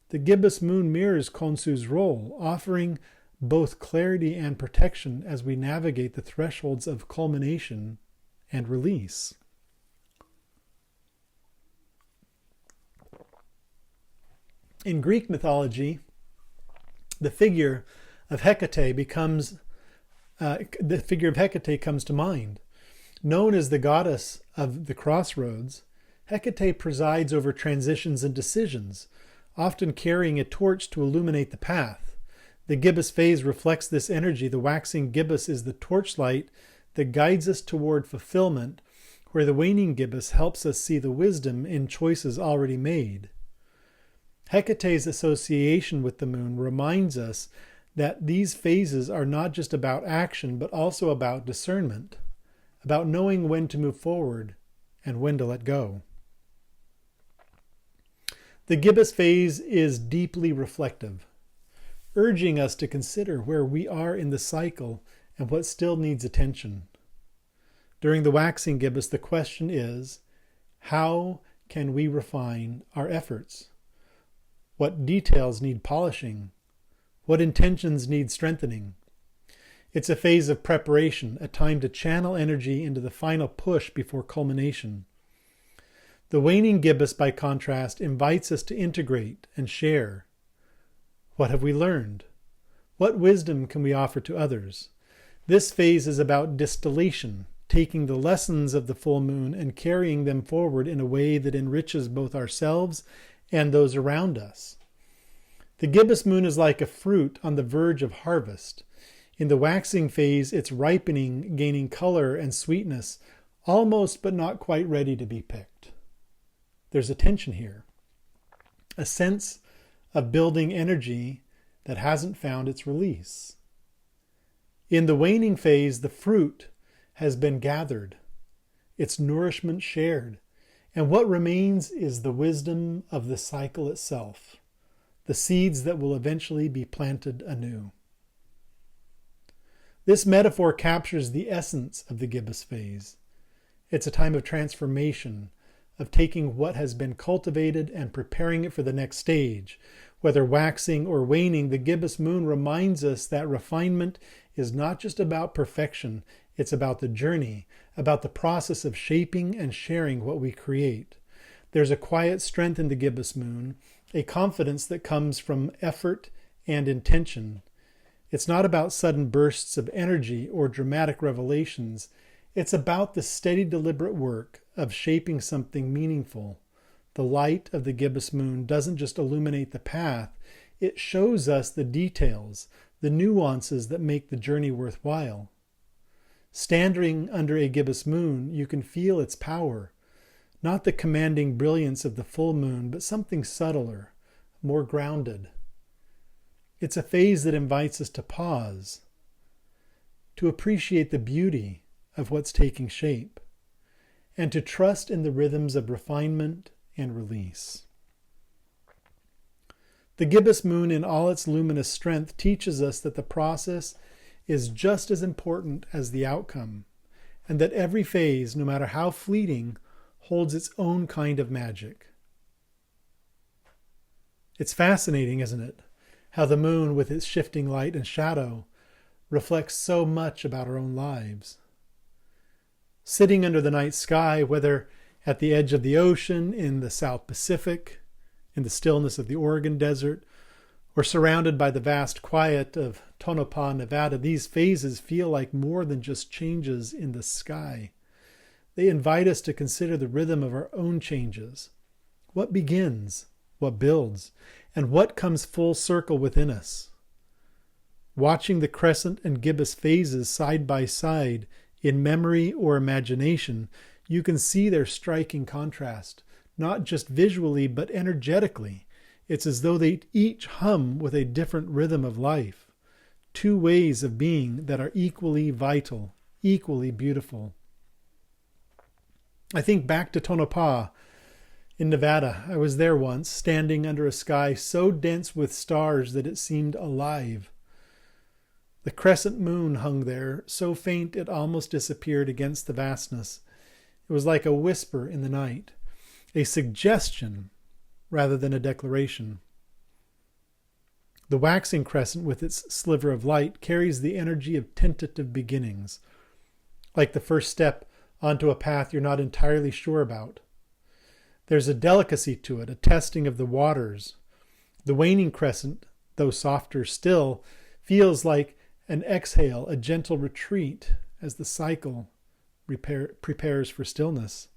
The gibbous moon mirrors Khonsu's role, offering both clarity and protection as we navigate the thresholds of culmination and release. In Greek mythology, the figure of Hecate comes to mind. Known as the goddess of the crossroads, Hecate presides over transitions and decisions, often carrying a torch to illuminate the path. The gibbous phase reflects this energy. The waxing gibbous is the torchlight that guides us toward fulfillment, where the waning gibbous helps us see the wisdom in choices already made. Hecate's association with the moon reminds us that these phases are not just about action, but also about discernment, about knowing when to move forward and when to let go. The gibbous phase is deeply reflective, urging us to consider where we are in the cycle and what still needs attention. During the waxing gibbous, the question is, how can we refine our efforts? What details need polishing? What intentions need strengthening? It's a phase of preparation, a time to channel energy into the final push before culmination. The waning gibbous, by contrast, invites us to integrate and share. What have we learned? What wisdom can we offer to others? This phase is about distillation, taking the lessons of the full moon and carrying them forward in a way that enriches both ourselves and those around us. The gibbous moon is like a fruit on the verge of harvest. In the waxing phase, it's ripening, gaining color and sweetness, almost but not quite ready to be picked. There's a tension here, a sense of building energy that hasn't found its release. In the waning phase, the fruit has been gathered, its nourishment shared, and what remains is the wisdom of the cycle itself, the seeds that will eventually be planted anew. This metaphor captures the essence of the gibbous phase. It's a time of transformation, of taking what has been cultivated and preparing it for the next stage. Whether waxing or waning, the gibbous moon reminds us that refinement is not just about perfection, it's about the journey, about the process of shaping and sharing what we create. There's a quiet strength in the gibbous moon, a confidence that comes from effort and intention. It's not about sudden bursts of energy or dramatic revelations. It's about the steady, deliberate work of shaping something meaningful. The light of the gibbous moon doesn't just illuminate the path, it shows us the details, the nuances that make the journey worthwhile. Standing under a gibbous moon, you can feel its power, not the commanding brilliance of the full moon, but something subtler, more grounded. It's a phase that invites us to pause, to appreciate the beauty of what's taking shape, and to trust in the rhythms of refinement and release. The gibbous moon in all its luminous strength teaches us that the process is just as important as the outcome, and that every phase, no matter how fleeting, holds its own kind of magic. It's fascinating, isn't it? How the moon, with its shifting light and shadow, reflects so much about our own lives. Sitting under the night sky, whether at the edge of the ocean, in the South Pacific, in the stillness of the Oregon Desert, or surrounded by the vast quiet of Tonopah, Nevada, these phases feel like more than just changes in the sky. They invite us to consider the rhythm of our own changes. What begins? What builds? And what comes full circle within us? Watching the crescent and gibbous phases side by side in memory or imagination, you can see their striking contrast, not just visually but energetically. It's as though they each hum with a different rhythm of life, two ways of being that are equally vital, equally beautiful. I think back to Tonopah in Nevada. I was there once, standing under a sky so dense with stars that it seemed alive. The crescent moon hung there, so faint it almost disappeared against the vastness. It was like a whisper in the night, a suggestion rather than a declaration. The waxing crescent, with its sliver of light, carries the energy of tentative beginnings, like the first step onto a path you're not entirely sure about. There's a delicacy to it, a testing of the waters. The waning crescent, though softer still, feels like an exhale, a gentle retreat as the cycle prepares for stillness.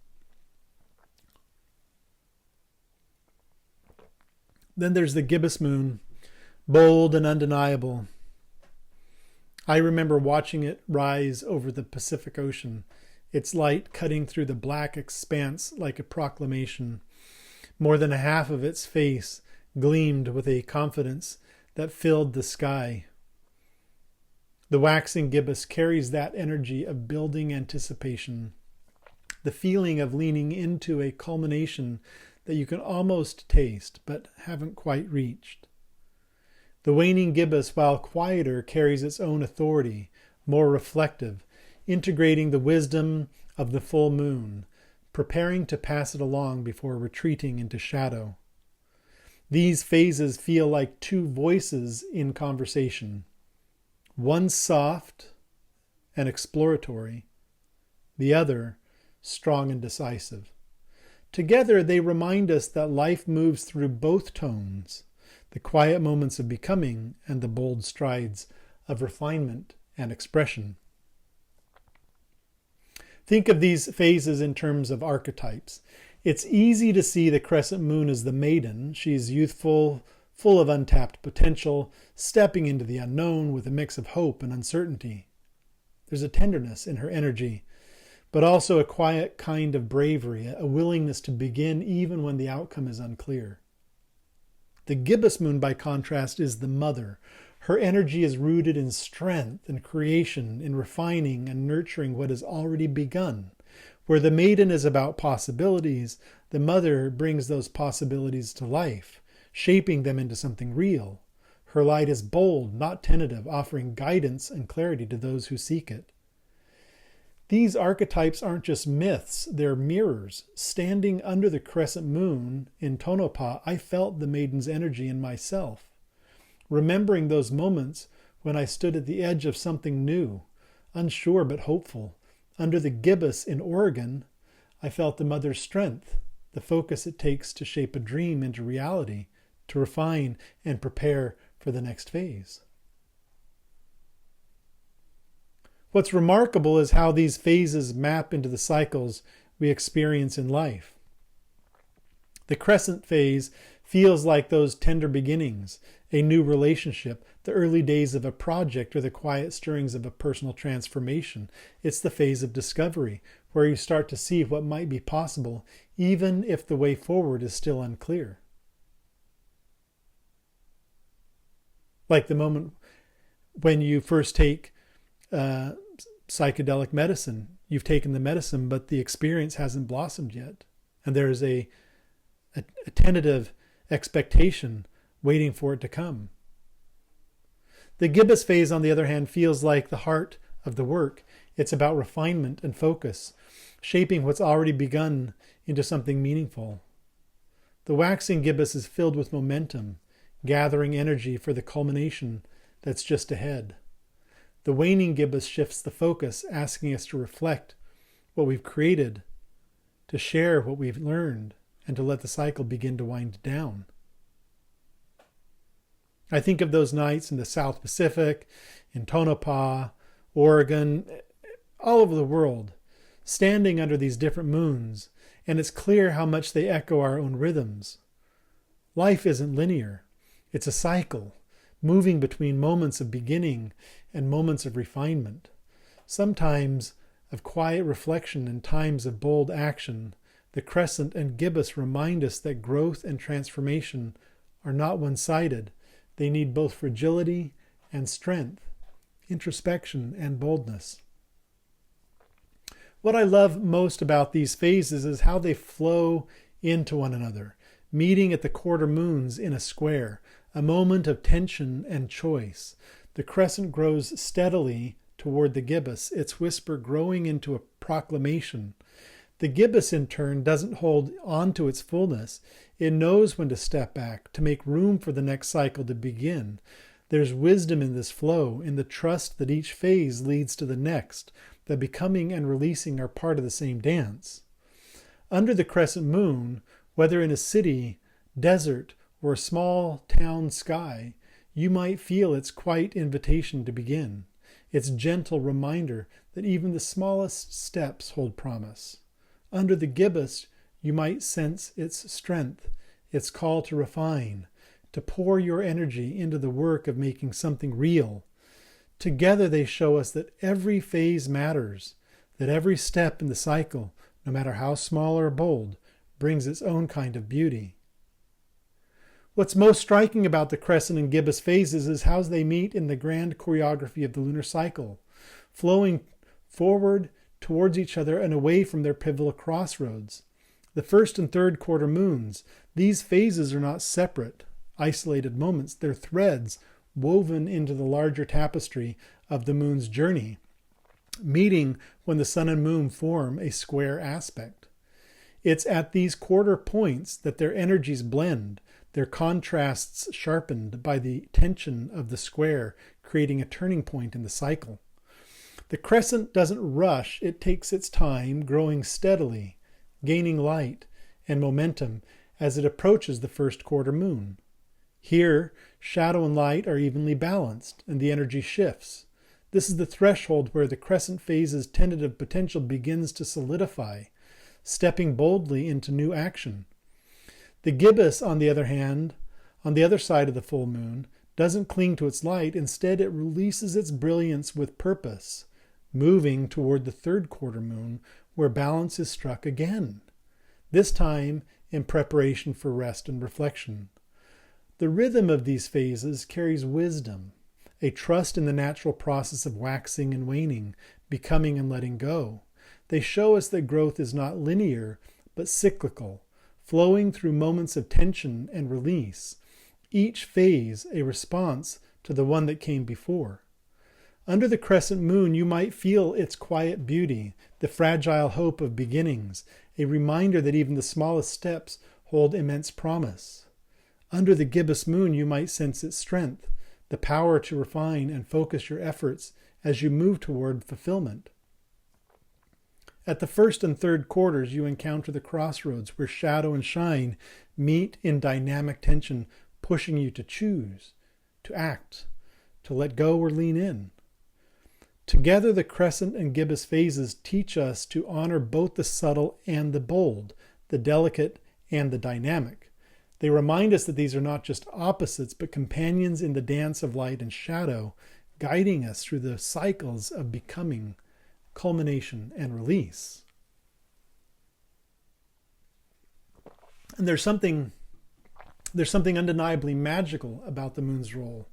Then there's the gibbous moon, bold and undeniable. I remember watching it rise over the Pacific Ocean, its light cutting through the black expanse like a proclamation. More than half of its face gleamed with a confidence that filled the sky. The waxing gibbous carries that energy of building anticipation, the feeling of leaning into a culmination that you can almost taste but haven't quite reached. The waning gibbous, while quieter, carries its own authority, more reflective, integrating the wisdom of the full moon, preparing to pass it along before retreating into shadow. These phases feel like two voices in conversation, one soft and exploratory, the other strong and decisive. Together they remind us that life moves through both tones, the quiet moments of becoming and the bold strides of refinement and expression. Think of these phases in terms of archetypes. It's easy to see the crescent moon as the maiden. She's youthful, full of untapped potential, stepping into the unknown with a mix of hope and uncertainty. There's a tenderness in her energy, but also a quiet kind of bravery, a willingness to begin even when the outcome is unclear. The gibbous moon, by contrast, is the mother. Her energy is rooted in strength and creation, in refining and nurturing what has already begun. Where the maiden is about possibilities, the mother brings those possibilities to life, shaping them into something real. Her light is bold, not tentative, offering guidance and clarity to those who seek it. These archetypes aren't just myths, they're mirrors. Standing under the crescent moon in Tonopah, I felt the maiden's energy in myself. Remembering those moments when I stood at the edge of something new, unsure but hopeful. Under the gibbous in Oregon, I felt the mother's strength, the focus it takes to shape a dream into reality, to refine and prepare for the next phase. What's remarkable is how these phases map into the cycles we experience in life. The crescent phase feels like those tender beginnings, a new relationship, the early days of a project, or the quiet stirrings of a personal transformation. It's the phase of discovery, where you start to see what might be possible, even if the way forward is still unclear. Like the moment when you first take psychedelic medicine. You've taken the medicine, but the experience hasn't blossomed yet. And there's a tentative expectation waiting for it to come. The gibbous phase, on the other hand, feels like the heart of the work. It's about refinement and focus, shaping what's already begun into something meaningful. The waxing gibbous is filled with momentum, gathering energy for the culmination that's just ahead. The waning gibbous shifts the focus, asking us to reflect what we've created, to share what we've learned, and to let the cycle begin to wind down. I think of those nights in the South Pacific, in Tonopah, Oregon, all over the world, standing under these different moons, and it's clear how much they echo our own rhythms. Life isn't linear. It's a cycle, moving between moments of beginning and moments of refinement, sometimes of quiet reflection and times of bold action. The crescent and gibbous remind us that growth and transformation are not one-sided. They need both fragility and strength, introspection and boldness. What I love most about these phases is how they flow into one another, meeting at the quarter moons in a square, a moment of tension and choice. The crescent grows steadily toward the gibbous, its whisper growing into a proclamation. The gibbous, in turn, doesn't hold on to its fullness. It knows when to step back, to make room for the next cycle to begin. There's wisdom in this flow, in the trust that each phase leads to the next, that becoming and releasing are part of the same dance. Under the crescent moon, whether in a city, desert, or a small town sky, you might feel its quiet invitation to begin, its gentle reminder that even the smallest steps hold promise. Under the gibbous, you might sense its strength, its call to refine, to pour your energy into the work of making something real. Together they show us that every phase matters, that every step in the cycle, no matter how small or bold, brings its own kind of beauty. What's most striking about the crescent and gibbous phases is how they meet in the grand choreography of the lunar cycle, flowing forward towards each other and away from their pivotal crossroads. The first and third quarter moons, these phases are not separate, isolated moments. They're threads woven into the larger tapestry of the moon's journey, meeting when the sun and moon form a square aspect. It's at these quarter points that their energies blend, their contrasts sharpened by the tension of the square, creating a turning point in the cycle. The crescent doesn't rush, it takes its time, growing steadily, gaining light and momentum as it approaches the first quarter moon. Here, shadow and light are evenly balanced, and the energy shifts. This is the threshold where the crescent phase's tentative potential begins to solidify, stepping boldly into new action. The gibbous, on the other hand, on the other side of the full moon, doesn't cling to its light. Instead, it releases its brilliance with purpose, moving toward the third quarter moon, where balance is struck again, this time in preparation for rest and reflection. The rhythm of these phases carries wisdom. a trust in the natural process of waxing and waning, becoming and letting go. They show us that growth is not linear, but cyclical, flowing through moments of tension and release, each phase a response to the one that came before. Under the crescent moon, you might feel its quiet beauty, the fragile hope of beginnings, a reminder that even the smallest steps hold immense promise. Under the gibbous moon, you might sense its strength, the power to refine and focus your efforts as you move toward fulfillment. At the first and third quarters, you encounter the crossroads where shadow and shine meet in dynamic tension, pushing you to choose, to act, to let go or lean in. Together, the crescent and gibbous phases teach us to honor both the subtle and the bold, the delicate and the dynamic. They remind us that these are not just opposites, but companions in the dance of light and shadow, guiding us through the cycles of becoming, culmination, and release. And there's something undeniably magical about the moon's role,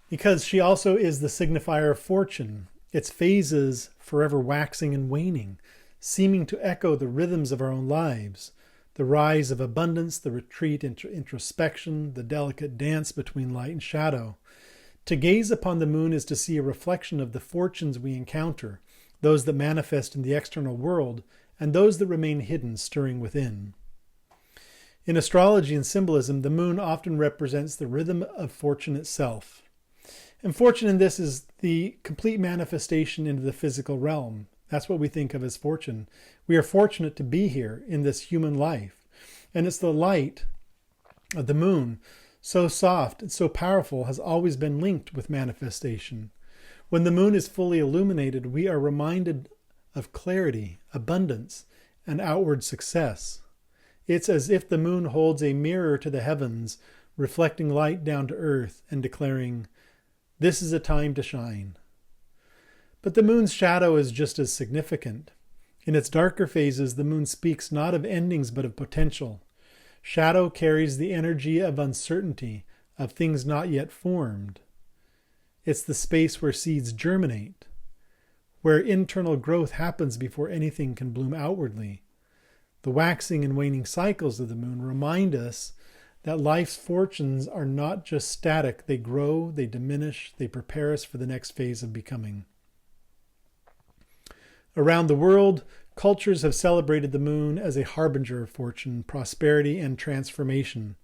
because she also is the signifier of fortune, its phases forever waxing and waning, seeming to echo the rhythms of our own lives. The rise of abundance, the retreat into introspection, the delicate dance between light and shadow. To gaze upon the moon is to see a reflection of the fortunes we encounter, those that manifest in the external world, and those that remain hidden, stirring within. In astrology and symbolism, the moon often represents the rhythm of fortune itself. And fortune in this is the complete manifestation into the physical realm. That's what we think of as fortune. We are fortunate to be here in this human life. And it's the light of the moon, so soft and so powerful, has always been linked with manifestation. When the moon is fully illuminated, we are reminded of clarity, abundance, and outward success. It's as if the moon holds a mirror to the heavens, reflecting light down to earth and declaring, "This is a time to shine." But the moon's shadow is just as significant. In its darker phases, the moon speaks not of endings but of potential. Shadow carries the energy of uncertainty, of things not yet formed. It's the space where seeds germinate, where internal growth happens before anything can bloom outwardly. The waxing and waning cycles of the moon remind us that life's fortunes are not just static. They grow, they diminish, they prepare us for the next phase of becoming. Around the world, cultures have celebrated the moon as a harbinger of fortune, prosperity, and transformation.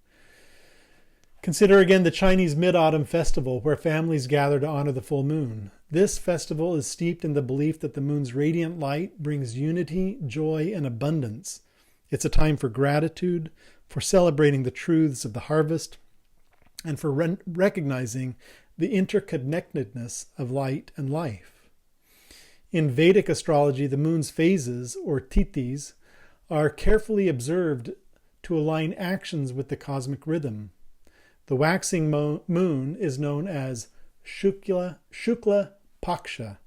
Consider again the Chinese Mid-Autumn Festival, where families gather to honor the full moon. This festival is steeped in the belief that the moon's radiant light brings unity, joy, and abundance. It's a time for gratitude, for celebrating the truths of the harvest, and for recognizing the interconnectedness of light and life. In Vedic astrology, the moon's phases, or tithis, are carefully observed to align actions with the cosmic rhythm. The waxing moon is known as Shukla Paksha.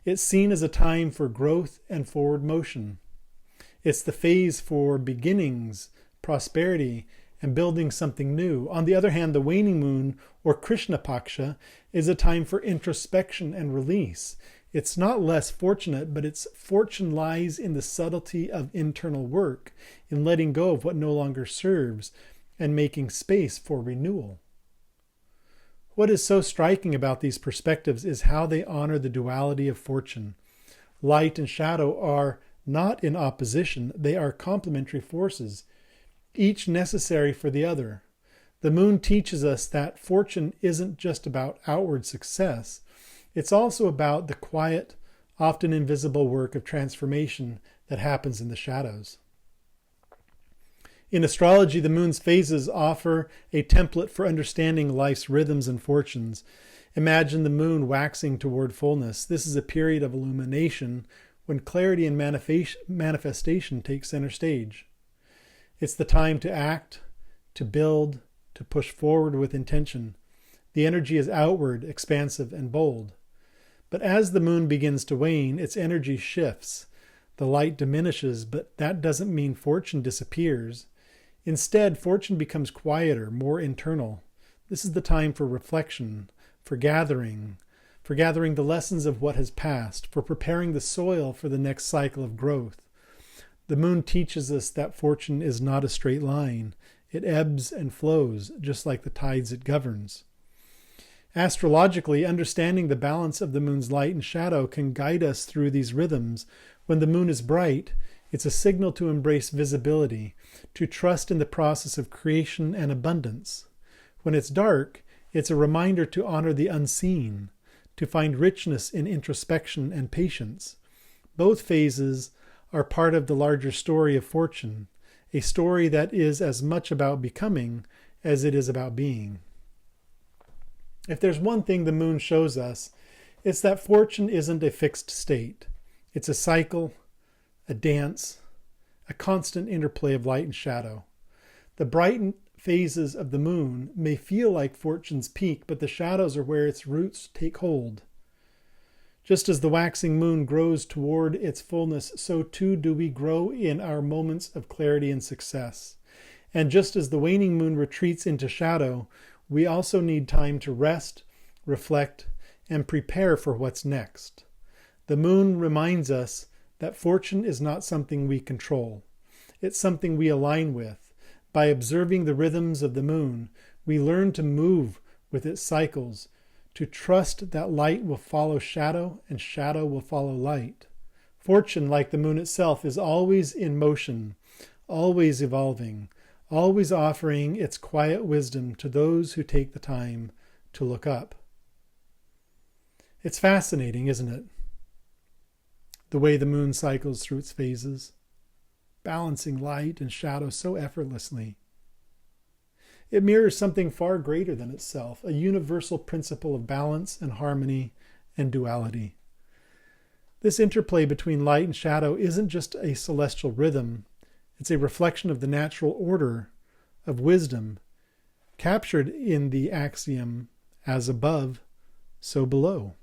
It's seen as a time for growth and forward motion. It's the phase for beginnings, prosperity, and building something new. On the other hand, the waning moon, or Krishna Paksha, is a time for introspection and release. It's not less fortunate, but its fortune lies in the subtlety of internal work, in letting go of what no longer serves, and making space for renewal. What is so striking about these perspectives is how they honor the duality of fortune. Light and shadow are not in opposition, they are complementary forces, each necessary for the other. The moon teaches us that fortune isn't just about outward success. It's also about the quiet, often invisible work of transformation that happens in the shadows. In astrology, the moon's phases offer a template for understanding life's rhythms and fortunes. Imagine the moon waxing toward fullness. This is a period of illumination when clarity and manifestation take center stage. It's the time to act, to build, to push forward with intention. The energy is outward, expansive, and bold. But as the moon begins to wane, its energy shifts. The light diminishes, but that doesn't mean fortune disappears. Instead, fortune becomes quieter, more internal. This is the time for reflection, for gathering the lessons of what has passed, for preparing the soil for the next cycle of growth. The moon teaches us that fortune is not a straight line. It ebbs and flows, just like the tides it governs. Astrologically, understanding the balance of the moon's light and shadow can guide us through these rhythms. When the moon is bright, it's a signal to embrace visibility, to trust in the process of creation and abundance. When it's dark, it's a reminder to honor the unseen, to find richness in introspection and patience. Both phases are part of the larger story of fortune, a story that is as much about becoming as it is about being. If there's one thing the moon shows us, it's that fortune isn't a fixed state. It's a cycle, a dance, a constant interplay of light and shadow. The bright phases of the moon may feel like fortune's peak, but the shadows are where its roots take hold. Just as the waxing moon grows toward its fullness, so too do we grow in our moments of clarity and success. And just as the waning moon retreats into shadow, we also need time to rest, reflect, and prepare for what's next. The moon reminds us that fortune is not something we control. It's something we align with. By observing the rhythms of the moon, we learn to move with its cycles, to trust that light will follow shadow and shadow will follow light. Fortune, like the moon itself, is always in motion, always evolving, always offering its quiet wisdom to those who take the time to look up. It's fascinating, isn't it? The way the moon cycles through its phases, balancing light and shadow so effortlessly. It mirrors something far greater than itself, a universal principle of balance and harmony and duality. This interplay between light and shadow isn't just a celestial rhythm. It's a reflection of the natural order of wisdom captured in the axiom, as above, so below.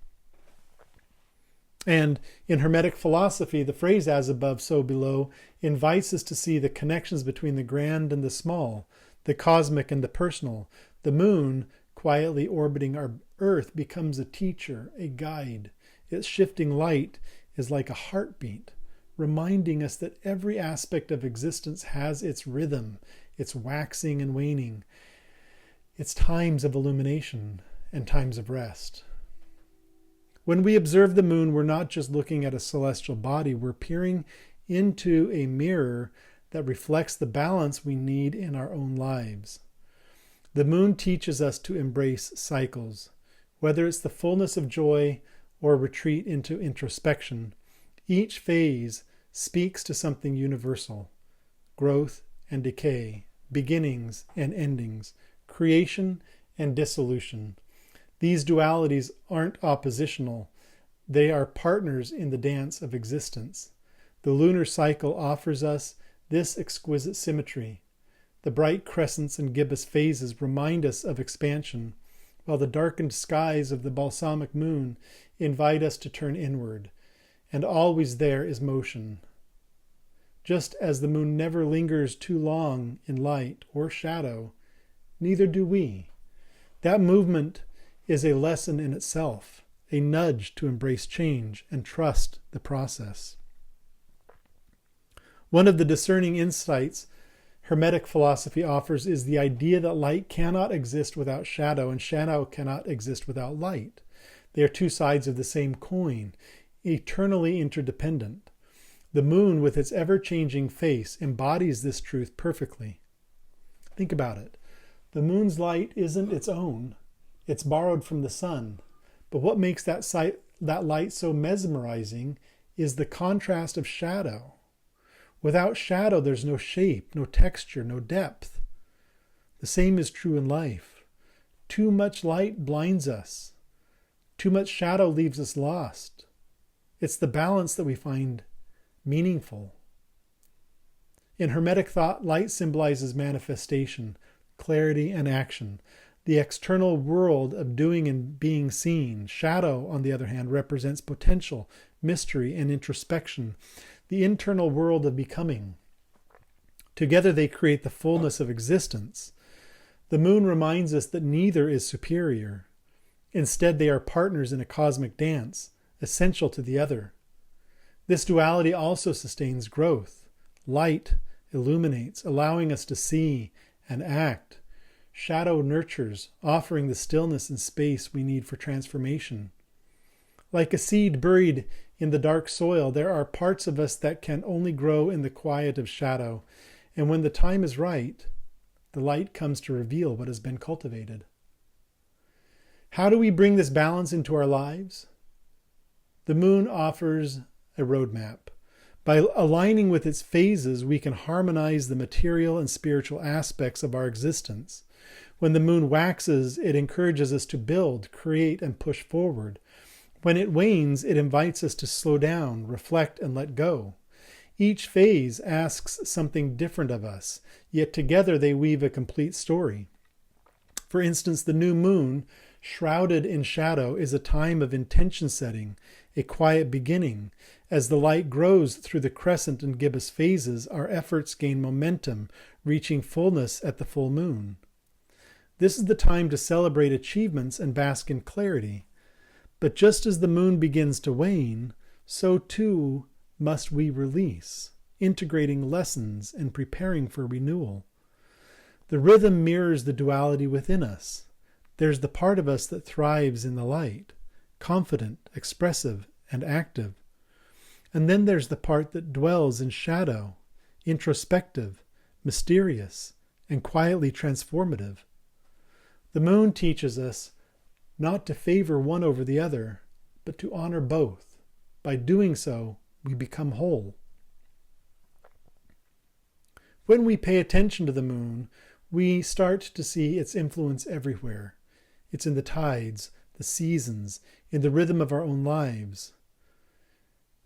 And in hermetic philosophy, the phrase as above, so below invites us to see the connections between the grand and the small, the cosmic and the personal. The moon, quietly orbiting our earth, becomes a teacher, a guide. Its shifting light is like a heartbeat, reminding us that every aspect of existence has its rhythm, its waxing and waning, its times of illumination and times of rest. When we observe the moon, we're not just looking at a celestial body, we're peering into a mirror that reflects the balance we need in our own lives. The moon teaches us to embrace cycles, whether it's the fullness of joy or retreat into introspection. Each phase speaks to something universal: growth and decay, beginnings and endings, creation and dissolution. These dualities aren't oppositional. They are partners in the dance of existence. The lunar cycle offers us this exquisite symmetry. The bright crescents and gibbous phases remind us of expansion, while the darkened skies of the balsamic moon invite us to turn inward. And always there is motion. Just as the moon never lingers too long in light or shadow, neither do we. That movement is a lesson in itself, a nudge to embrace change and trust the process. One of the discerning insights hermetic philosophy offers is the idea that light cannot exist without shadow, and shadow cannot exist without light. They are two sides of the same coin, eternally interdependent. The moon, with its ever-changing face, embodies this truth perfectly. Think about it. The moon's light isn't its own. It's borrowed from the sun. But what makes that light so mesmerizing is the contrast of shadow. Without shadow, there's no shape, no texture, no depth. The same is true in life. Too much light blinds us. Too much shadow leaves us lost. It's the balance that we find meaningful. In Hermetic thought, light symbolizes manifestation, clarity, and action, the external world of doing and being seen. Shadow, on the other hand, represents potential, mystery, and introspection, the internal world of becoming. Together they create the fullness of existence. The moon reminds us that neither is superior. Instead, they are partners in a cosmic dance, essential to the other. This duality also sustains growth. Light illuminates, allowing us to see and act. Shadow nurtures, offering the stillness and space we need for transformation. Like a seed buried in the dark soil, there are parts of us that can only grow in the quiet of shadow, and when the time is right, the light comes to reveal what has been cultivated. How do we bring this balance into our lives? The moon offers a roadmap. By aligning with its phases, we can harmonize the material and spiritual aspects of our existence. When the moon waxes, it encourages us to build, create, and push forward. When it wanes, it invites us to slow down, reflect, and let go. Each phase asks something different of us, yet together they weave a complete story. For instance, the new moon, shrouded in shadow, is a time of intention setting, a quiet beginning. As the light grows through the crescent and gibbous phases, our efforts gain momentum, reaching fullness at the full moon. This is the time to celebrate achievements and bask in clarity. But just as the moon begins to wane, so too must we release, integrating lessons and preparing for renewal. The rhythm mirrors the duality within us. There's the part of us that thrives in the light, confident, expressive, and active. And then there's the part that dwells in shadow, introspective, mysterious, and quietly transformative. The moon teaches us not to favor one over the other, but to honor both. By doing so, we become whole. When we pay attention to the moon, we start to see its influence everywhere. It's in the tides, the seasons, in the rhythm of our own lives.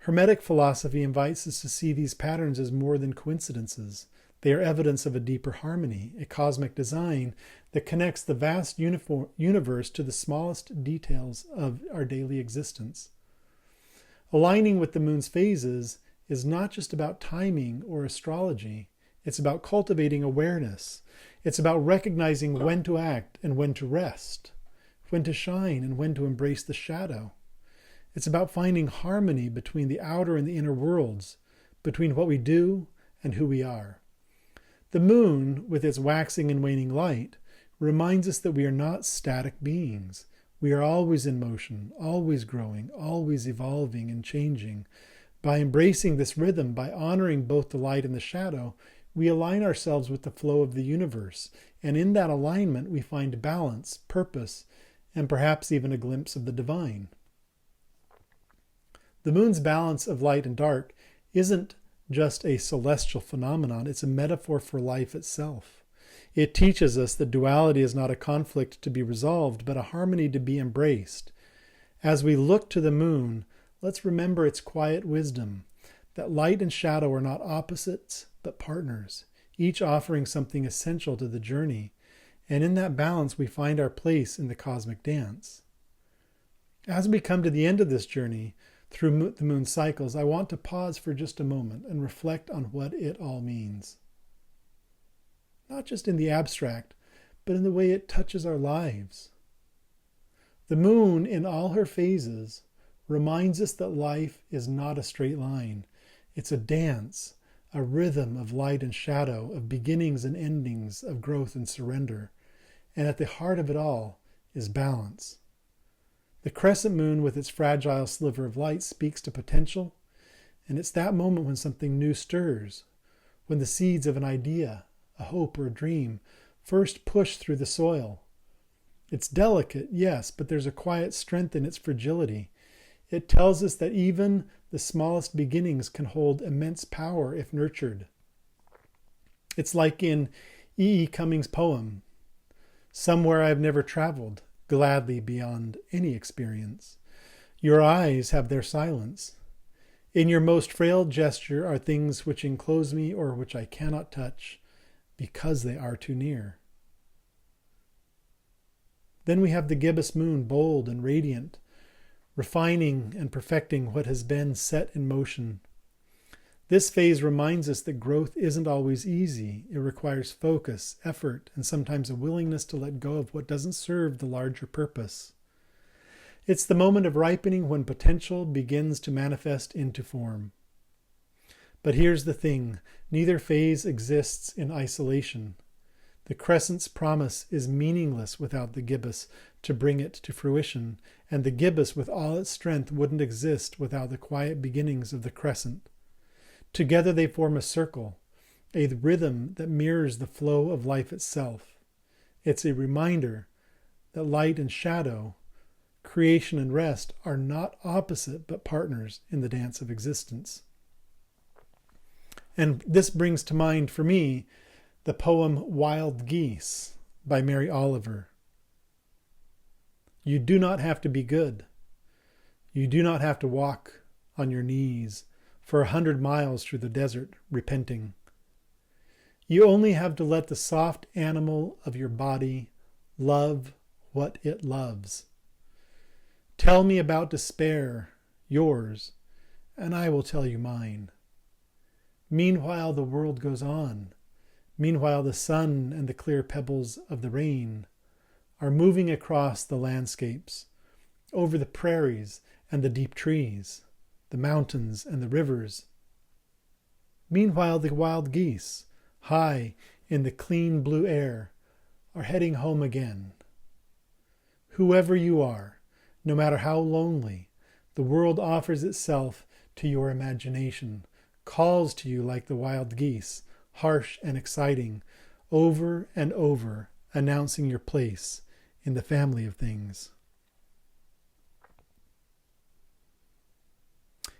Hermetic philosophy invites us to see these patterns as more than coincidences. They are evidence of a deeper harmony, a cosmic design that connects the vast universe to the smallest details of our daily existence. Aligning with the moon's phases is not just about timing or astrology. It's about cultivating awareness. It's about recognizing when to act and when to rest, when to shine and when to embrace the shadow. It's about finding harmony between the outer and the inner worlds, between what we do and who we are. The moon, with its waxing and waning light, reminds us that we are not static beings. We are always in motion, always growing, always evolving and changing. By embracing this rhythm, by honoring both the light and the shadow, we align ourselves with the flow of the universe, and in that alignment we find balance, purpose, and perhaps even a glimpse of the divine. The moon's balance of light and dark isn't just a celestial phenomenon, it's a metaphor for life itself. It teaches us that duality is not a conflict to be resolved, but a harmony to be embraced. As we look to the moon, let's remember its quiet wisdom, that light and shadow are not opposites, but partners, each offering something essential to the journey. And in that balance, we find our place in the cosmic dance. As we come to the end of this journey, through the moon cycles, I want to pause for just a moment and reflect on what it all means. Not just in the abstract, but in the way it touches our lives. The moon, in all her phases, reminds us that life is not a straight line. It's a dance, a rhythm of light and shadow, of beginnings and endings, of growth and surrender. And at the heart of it all is balance. The crescent moon, with its fragile sliver of light, speaks to potential, and it's that moment when something new stirs, when the seeds of an idea, a hope, or a dream first push through the soil. It's delicate, yes, but there's a quiet strength in its fragility. It tells us that even the smallest beginnings can hold immense power if nurtured. It's like in E. E. Cummings' poem, "Somewhere I've never traveled, gladly beyond any experience. Your eyes have their silence. In your most frail gesture are things which enclose me or which I cannot touch because they are too near." Then we have the gibbous moon, bold and radiant, refining and perfecting what has been set in motion. This phase reminds us that growth isn't always easy. It requires focus, effort, and sometimes a willingness to let go of what doesn't serve the larger purpose. It's the moment of ripening when potential begins to manifest into form. But here's the thing, neither phase exists in isolation. The crescent's promise is meaningless without the gibbous to bring it to fruition, and the gibbous with all its strength wouldn't exist without the quiet beginnings of the crescent. Together they form a circle, a rhythm that mirrors the flow of life itself. It's a reminder that light and shadow, creation and rest are not opposite but partners in the dance of existence. And this brings to mind for me the poem Wild Geese by Mary Oliver. You do not have to be good. You do not have to walk on your knees for 100 miles through the desert repenting. You only have to let the soft animal of your body love what it loves. Tell me about despair, yours, and I will tell you mine. Meanwhile the world goes on. Meanwhile the sun and the clear pebbles of the rain are moving across the landscapes, over the prairies and the deep trees, the mountains and the rivers. Meanwhile the wild geese, high in the clean blue air, are heading home again. Whoever you are, no matter how lonely, the world offers itself to your imagination, calls to you like the wild geese, harsh and exciting, over and over, announcing your place in the family of things.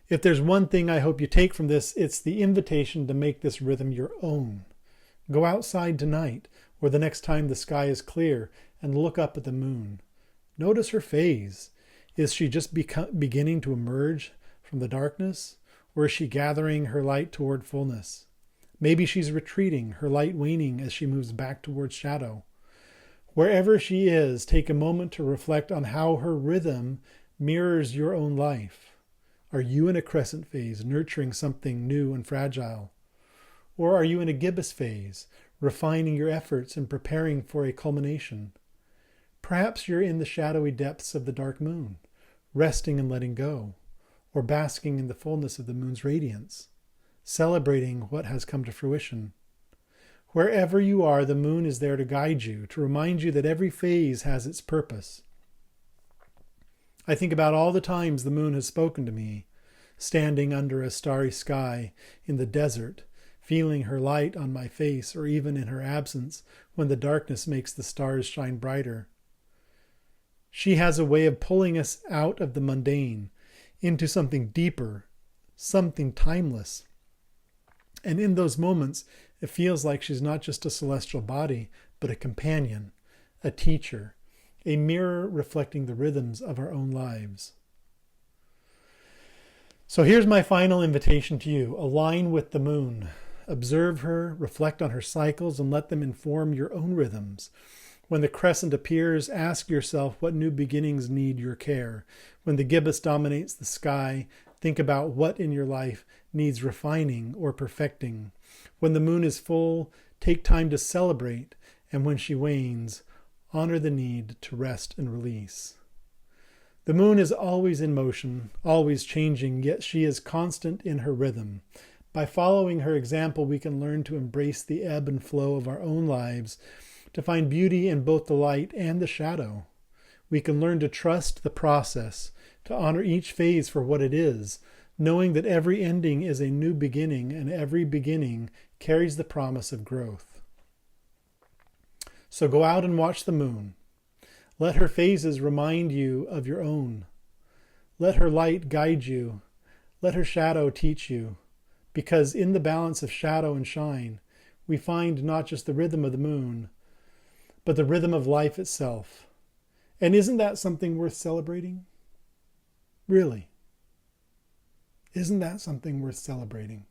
If there's one thing I hope you take from this, it's the invitation to make this rhythm your own. Go outside tonight, or the next time the sky is clear, and look up at the moon. Notice her phase. Is she just beginning to emerge from the darkness, or is she gathering her light toward fullness? Maybe she's retreating, her light waning as she moves back towards shadow. Wherever she is, take a moment to reflect on how her rhythm mirrors your own life. Are you in a crescent phase, nurturing something new and fragile? Or are you in a gibbous phase, refining your efforts and preparing for a culmination? Perhaps you're in the shadowy depths of the dark moon, resting and letting go, or basking in the fullness of the moon's radiance, celebrating what has come to fruition. Wherever you are, the moon is there to guide you, to remind you that every phase has its purpose. I think about all the times the moon has spoken to me, standing under a starry sky in the desert, feeling her light on my face, or even in her absence when the darkness makes the stars shine brighter. She has a way of pulling us out of the mundane into something deeper, something timeless. And in those moments, it feels like she's not just a celestial body, but a companion, a teacher, a mirror reflecting the rhythms of our own lives. So here's my final invitation to you. Align with the moon. Observe her, reflect on her cycles, and let them inform your own rhythms. When the crescent appears, ask yourself what new beginnings need your care. When the gibbous dominates the sky, think about what in your life needs refining or perfecting. When the moon is full, take time to celebrate, and when she wanes, honor the need to rest and release. The moon is always in motion, always changing, yet she is constant in her rhythm. By following her example, we can learn to embrace the ebb and flow of our own lives, to find beauty in both the light and the shadow. We can learn to trust the process, to honor each phase for what it is, knowing that every ending is a new beginning and every beginning carries the promise of growth. So go out and watch the moon. Let her phases remind you of your own. Let her light guide you. Let her shadow teach you. Because in the balance of shadow and shine, we find not just the rhythm of the moon, but the rhythm of life itself. And isn't that something worth celebrating? Really? Isn't that something worth celebrating?